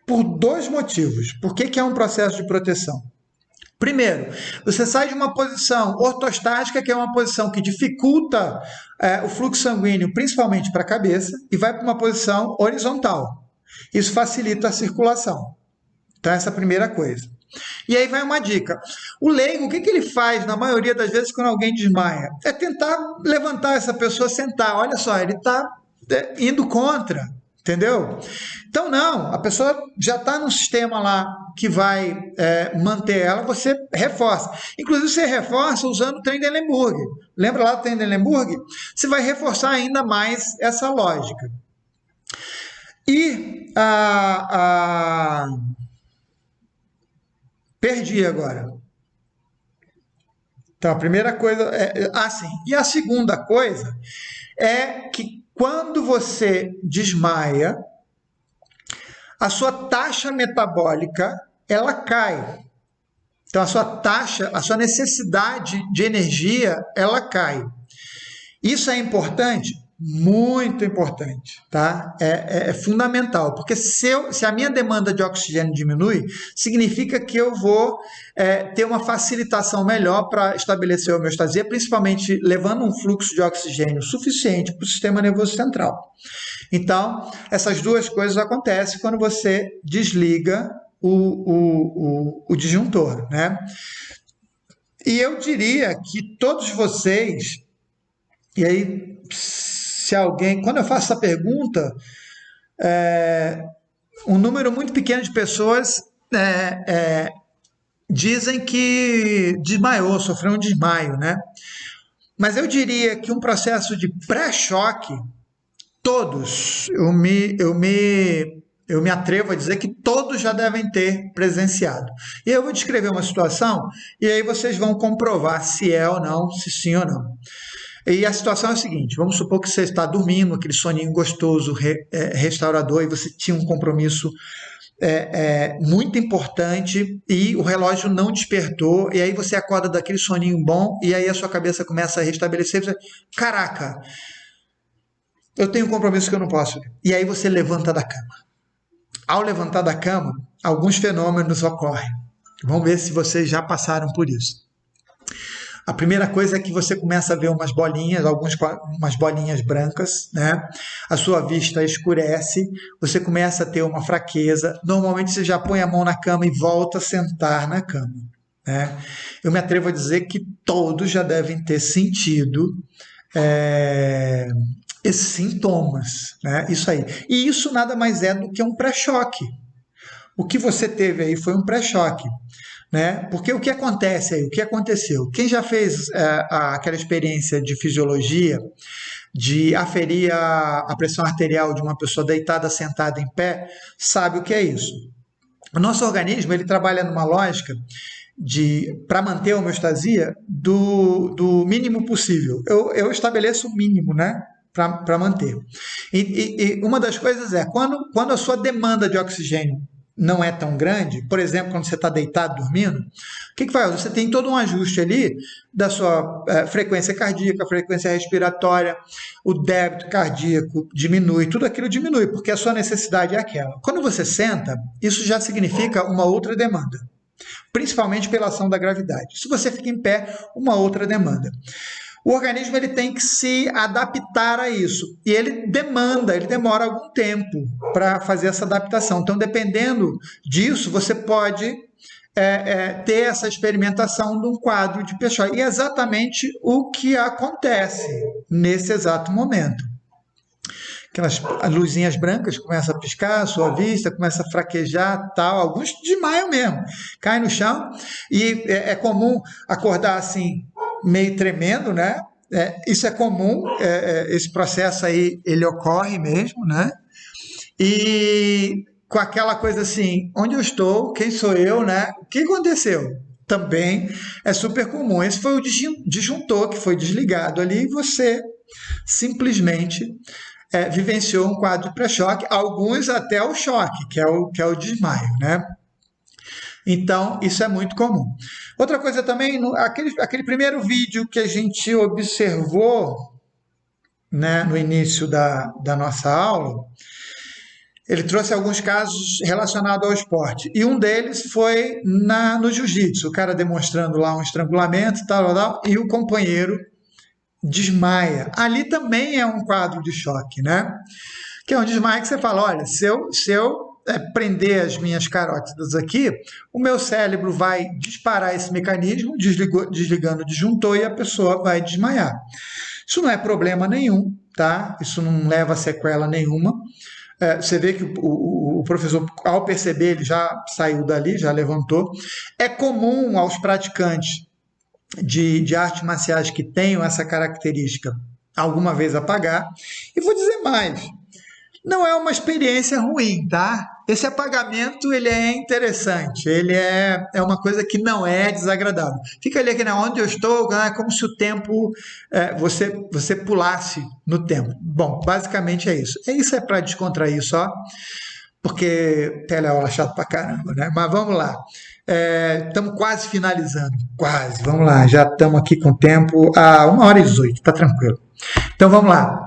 por dois motivos. Por que é um processo de proteção? Primeiro, você sai de uma posição ortostática, que é uma posição que dificulta o fluxo sanguíneo, principalmente para a cabeça, e vai para uma posição horizontal. Isso facilita a circulação. Então, essa é a primeira coisa. E aí vai uma dica. O leigo, o que ele faz, na maioria das vezes, quando alguém desmaia? É tentar levantar essa pessoa, sentar. Olha só, ele está indo contra. Entendeu? Então, não, a pessoa já está num sistema lá que vai manter ela, você reforça. Inclusive, você reforça usando o Trendelenburg. Lembra lá do Trendelenburg? Você vai reforçar ainda mais essa lógica. E perdi agora. Então, a primeira coisa sim. E a segunda coisa é que quando você desmaia, a sua taxa metabólica, ela cai. Então, a sua necessidade de energia, ela cai. Isso é importante? Muito importante, tá? É fundamental, porque se a minha demanda de oxigênio diminui, significa que eu vou ter uma facilitação melhor para estabelecer a homeostasia, principalmente levando um fluxo de oxigênio suficiente para o sistema nervoso central. Então, essas duas coisas acontecem quando você desliga o disjuntor, né? E eu diria que todos vocês, e aí, se alguém, quando eu faço essa pergunta, um número muito pequeno de pessoas dizem que desmaiou, sofreu um desmaio, né? Mas eu diria que um processo de pré-choque, todos, eu me atrevo a dizer que todos já devem ter presenciado. E eu vou descrever uma situação e aí vocês vão comprovar se é ou não, se sim ou não. E a situação é a seguinte, vamos supor que você está dormindo, aquele soninho gostoso, restaurador, e você tinha um compromisso muito importante e o relógio não despertou, e aí você acorda daquele soninho bom, e aí a sua cabeça começa a restabelecer, você, caraca, eu tenho um compromisso que eu não posso. E aí você levanta da cama. Ao levantar da cama, alguns fenômenos ocorrem. Vamos ver se vocês já passaram por isso. A primeira coisa é que você começa a ver umas bolinhas brancas, né? A sua vista escurece, você começa a ter uma fraqueza. Normalmente você já põe a mão na cama e volta a sentar na cama, né? Eu me atrevo a dizer que todos já devem ter sentido esses sintomas, né? Isso aí. E isso nada mais é do que um pré-choque. O que você teve aí foi um pré-choque, né? Porque o que acontece aí? O que aconteceu? Quem já fez aquela experiência de fisiologia, de aferir a pressão arterial de uma pessoa deitada, sentada, em pé, sabe o que é isso. O nosso organismo, ele trabalha numa lógica para manter a homeostasia do mínimo possível. Eu estabeleço o mínimo, né? Para manter. E uma das coisas é, quando a sua demanda de oxigênio não é tão grande, por exemplo, quando você está deitado dormindo, o que faz? Você tem todo um ajuste ali da sua frequência cardíaca, frequência respiratória, o débito cardíaco diminui, tudo aquilo diminui, porque a sua necessidade é aquela. Quando você senta, isso já significa uma outra demanda, principalmente pela ação da gravidade. Se você fica em pé, uma outra demanda. O organismo ele tem que se adaptar a isso. E ele demora algum tempo para fazer essa adaptação. Então, dependendo disso, você pode ter essa experimentação de um quadro de pré-choque. E é exatamente o que acontece nesse exato momento. Aquelas luzinhas brancas começam a piscar, a sua vista começa a fraquejar, tal. Alguns desmaiam mesmo, caem no chão. E é comum acordar assim, meio tremendo, né? Isso é comum, esse processo aí, ele ocorre mesmo, né? E com aquela coisa assim, onde eu estou, quem sou eu, né? O que aconteceu? Também é super comum. Esse foi o disjuntor que foi desligado ali e você simplesmente vivenciou um quadro de pré-choque, alguns até o choque, que é o desmaio, né? Então, isso é muito comum. Outra coisa também, aquele primeiro vídeo que a gente observou, né, no início da nossa aula, ele trouxe alguns casos relacionados ao esporte. E um deles foi no jiu-jitsu, o cara demonstrando lá um estrangulamento, tal, e o companheiro desmaia. Ali também é um quadro de choque, né? Que é um desmaio que você fala, olha, se eu prender as minhas carótidas aqui, o meu cérebro vai disparar esse mecanismo, desligando o disjuntor e a pessoa vai desmaiar. Isso não é problema nenhum, tá? Isso não leva a sequela nenhuma. Você vê que o professor, ao perceber, ele já saiu dali, já levantou. É comum aos praticantes de artes marciais que tenham essa característica alguma vez apagar. E vou dizer mais, não é uma experiência ruim, tá? Esse apagamento, ele é interessante, ele é uma coisa que não é desagradável. Fica ali aqui, né, onde eu estou, é como se o tempo, você pulasse no tempo. Bom, basicamente é isso. Isso é para descontrair só, porque teleaula é chato pra caramba, né? Mas vamos lá. Estamos quase finalizando, quase. Vamos lá, já estamos aqui com o tempo a 1h18, tá tranquilo. Então vamos lá.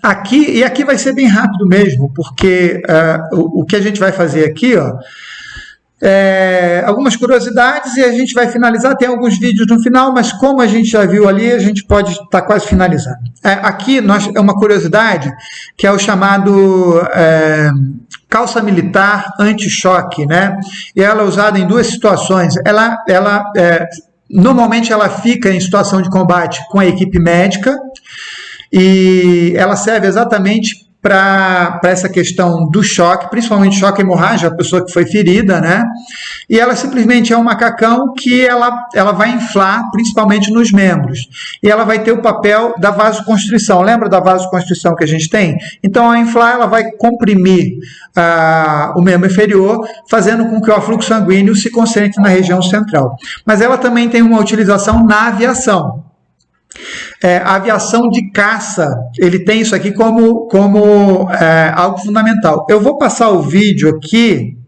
Aqui vai ser bem rápido mesmo, porque o que a gente vai fazer aqui, ó, algumas curiosidades e a gente vai finalizar. Tem alguns vídeos no final, mas como a gente já viu ali, a gente pode estar quase finalizando. Aqui é uma curiosidade que é o chamado calça militar anti-choque, né? E ela é usada em duas situações. Normalmente ela fica em situação de combate com a equipe médica e ela serve exatamente para essa questão do choque, principalmente choque hemorrágico, a pessoa que foi ferida, né? E ela simplesmente é um macacão que ela vai inflar, principalmente nos membros. E ela vai ter o papel da vasoconstrição. Lembra da vasoconstrição que a gente tem? Então, ao inflar, ela vai comprimir o membro inferior, fazendo com que o afluxo sanguíneo se concentre na região central. Mas ela também tem uma utilização na aviação. A aviação de caça, ele tem isso aqui como algo fundamental. Eu vou passar o vídeo aqui,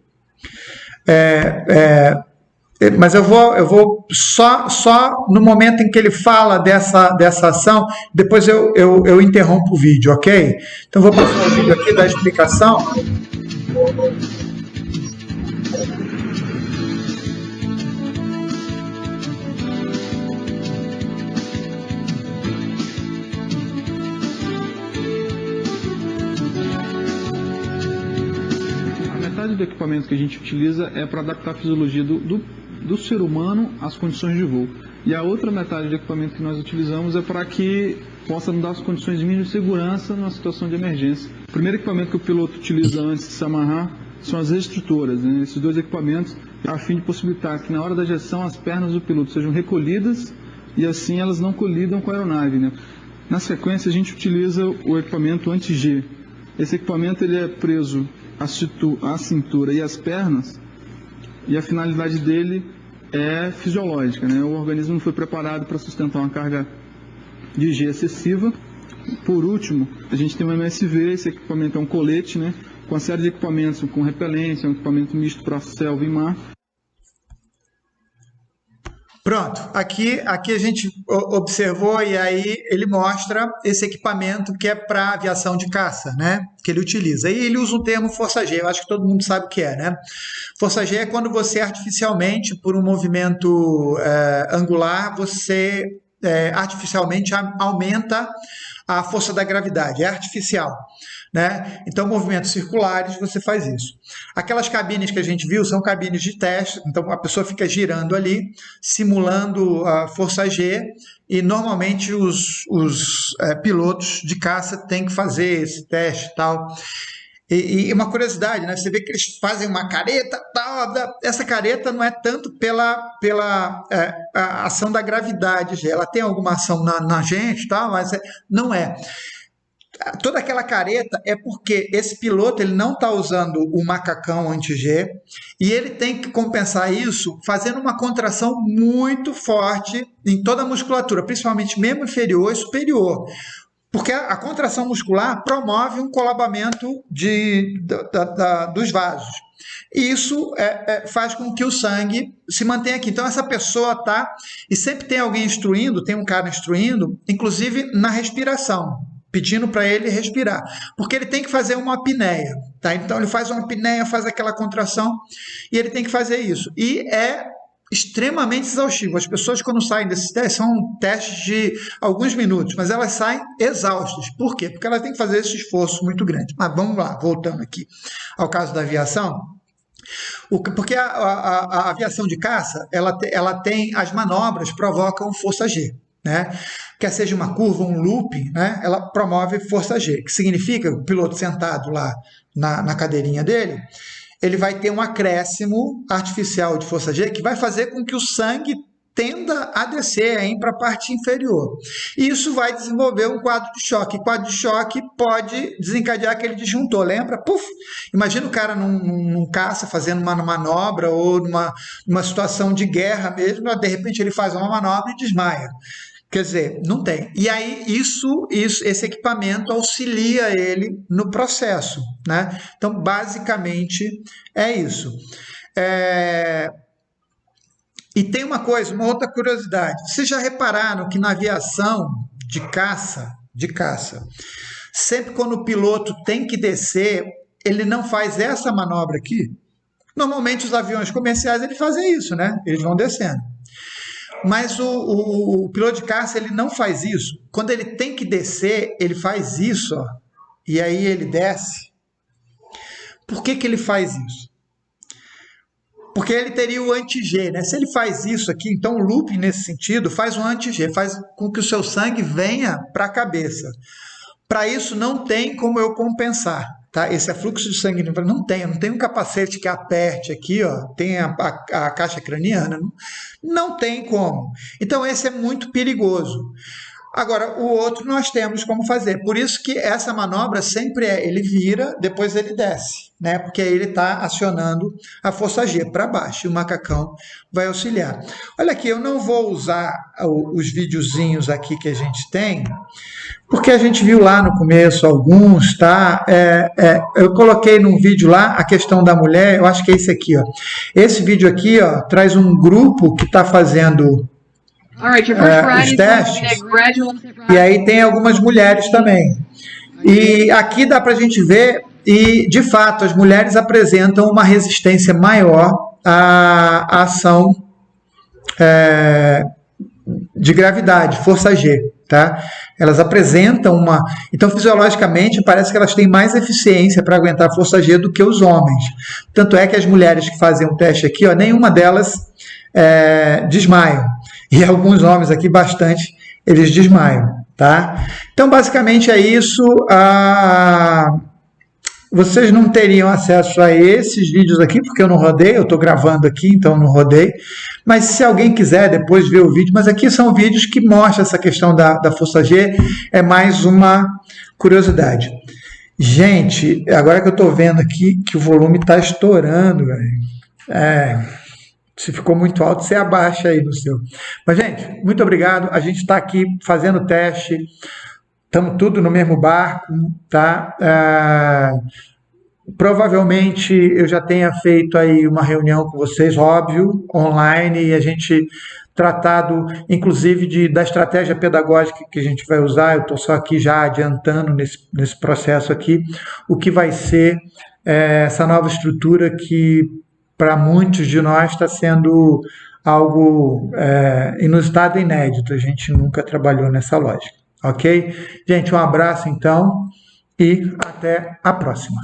mas eu vou só no momento em que ele fala dessa ação, depois eu interrompo o vídeo, ok? Então vou passar o vídeo aqui da explicação. Do equipamento que a gente utiliza é para adaptar a fisiologia do ser humano às condições de voo. E a outra metade do equipamento que nós utilizamos é para que possa nos dar as condições mínimas de segurança numa situação de emergência. O primeiro equipamento que o piloto utiliza antes de se amarrar são as restritoras, né? Esses dois equipamentos, a fim de possibilitar que na hora da ejeção as pernas do piloto sejam recolhidas e assim elas não colidam com a aeronave, né? Na sequência a gente utiliza o equipamento anti-G. Esse equipamento ele é preso a cintura e as pernas, e a finalidade dele é fisiológica, né? O organismo não foi preparado para sustentar uma carga de G excessiva. Por último, a gente tem o MSV, esse equipamento é um colete, né? Com uma série de equipamentos com repelência, um equipamento misto para selva e mar. Pronto, aqui a gente observou e aí ele mostra esse equipamento que é para aviação de caça, né? Que ele utiliza. E ele usa o termo força G, eu acho que todo mundo sabe o que é, né? Força G é quando você artificialmente, por um movimento angular, você artificialmente aumenta a força da gravidade, é artificial, né? Então, movimentos circulares, você faz isso. Aquelas cabines que a gente viu são cabines de teste, então a pessoa fica girando ali, simulando a força G, e normalmente os pilotos de caça têm que fazer esse teste e tal. E uma curiosidade, né? Você vê que eles fazem uma careta, tal, essa careta não é tanto pela a ação da gravidade, ela tem alguma ação na gente, tal, mas não é. Toda aquela careta é porque esse piloto ele não está usando o macacão anti-G e ele tem que compensar isso fazendo uma contração muito forte em toda a musculatura, principalmente membro inferior e superior. Porque a contração muscular promove um colabamento dos vasos. E isso faz com que o sangue se mantenha aqui. Então, essa pessoa está... E sempre tem alguém instruindo, tem um cara instruindo, inclusive na respiração, pedindo para ele respirar. Porque ele tem que fazer uma apneia. Tá? Então, ele faz uma apneia, faz aquela contração, e ele tem que fazer isso. E é extremamente exaustivo. As pessoas, quando saem desses testes, são testes de alguns minutos, mas elas saem exaustas. Por quê? Porque elas têm que fazer esse esforço muito grande. Mas vamos lá, voltando aqui ao caso da aviação. Porque a aviação de caça, ela tem as manobras, provocam força G. Né? Quer seja uma curva, um looping, né? Ela promove força G, que significa que o piloto sentado lá na cadeirinha dele, ele vai ter um acréscimo artificial de força G que vai fazer com que o sangue tenda a descer para a parte inferior. E isso vai desenvolver um quadro de choque. E quadro de choque pode desencadear aquele disjuntor. Lembra? Puf! Imagina o cara num caça fazendo uma manobra ou numa situação de guerra mesmo, de repente ele faz uma manobra e desmaia. Quer dizer, não tem. E aí esse equipamento auxilia ele no processo, né? Então, basicamente, é isso. E tem uma outra curiosidade. Vocês já repararam que na aviação de caça, sempre quando o piloto tem que descer, ele não faz essa manobra aqui? Normalmente os aviões comerciais eles fazem isso, né? Eles vão descendo. Mas o piloto de caça ele não faz isso. Quando ele tem que descer, ele faz isso, ó, e aí ele desce. Por que ele faz isso? Porque ele teria o anti-G, né? Se ele faz isso aqui, então o looping nesse sentido faz um anti-G, faz com que o seu sangue venha para a cabeça. Para isso não tem como eu compensar, tá? Esse afluxo de sangue não tem um capacete que aperte aqui, ó, tem a caixa craniana, não tem como. Então esse é muito perigoso. Agora, o outro nós temos como fazer. Por isso que essa manobra sempre ele vira, depois ele desce, né? Porque aí ele está acionando a força G para baixo e o macacão vai auxiliar. Olha aqui, eu não vou usar os videozinhos aqui que a gente tem, porque a gente viu lá no começo alguns, tá? Eu coloquei num vídeo lá a questão da mulher, eu acho que é esse aqui, ó. Esse vídeo aqui, ó, traz um grupo que está fazendo os testes, e aí tem algumas mulheres também. E aqui dá para a gente ver, e de fato as mulheres apresentam uma resistência maior à ação de gravidade, força G, tá? Elas apresentam uma... Então, fisiologicamente, parece que elas têm mais eficiência para aguentar a força G do que os homens. Tanto é que as mulheres que fazem o teste aqui, ó, nenhuma delas desmaiam. E alguns homens aqui, bastante, eles desmaiam, tá? Então, basicamente é isso. Vocês não teriam acesso a esses vídeos aqui, porque eu não rodei, eu estou gravando aqui, então não rodei. Mas se alguém quiser depois ver o vídeo, mas aqui são vídeos que mostram essa questão da força G, é mais uma curiosidade. Gente, agora que eu estou vendo aqui que o volume está estourando, velho. Se ficou muito alto, você abaixa aí no seu. Mas, gente, muito obrigado. A gente está aqui fazendo teste. Estamos tudo no mesmo barco, tá? Provavelmente eu já tenha feito aí uma reunião com vocês, óbvio, online, e a gente tratado, inclusive, da estratégia pedagógica que a gente vai usar. Eu estou só aqui já adiantando nesse processo aqui, o que vai ser essa nova estrutura que, para muitos de nós, está sendo algo inusitado e inédito. A gente nunca trabalhou nessa lógica, ok? Gente, um abraço, então, e até a próxima.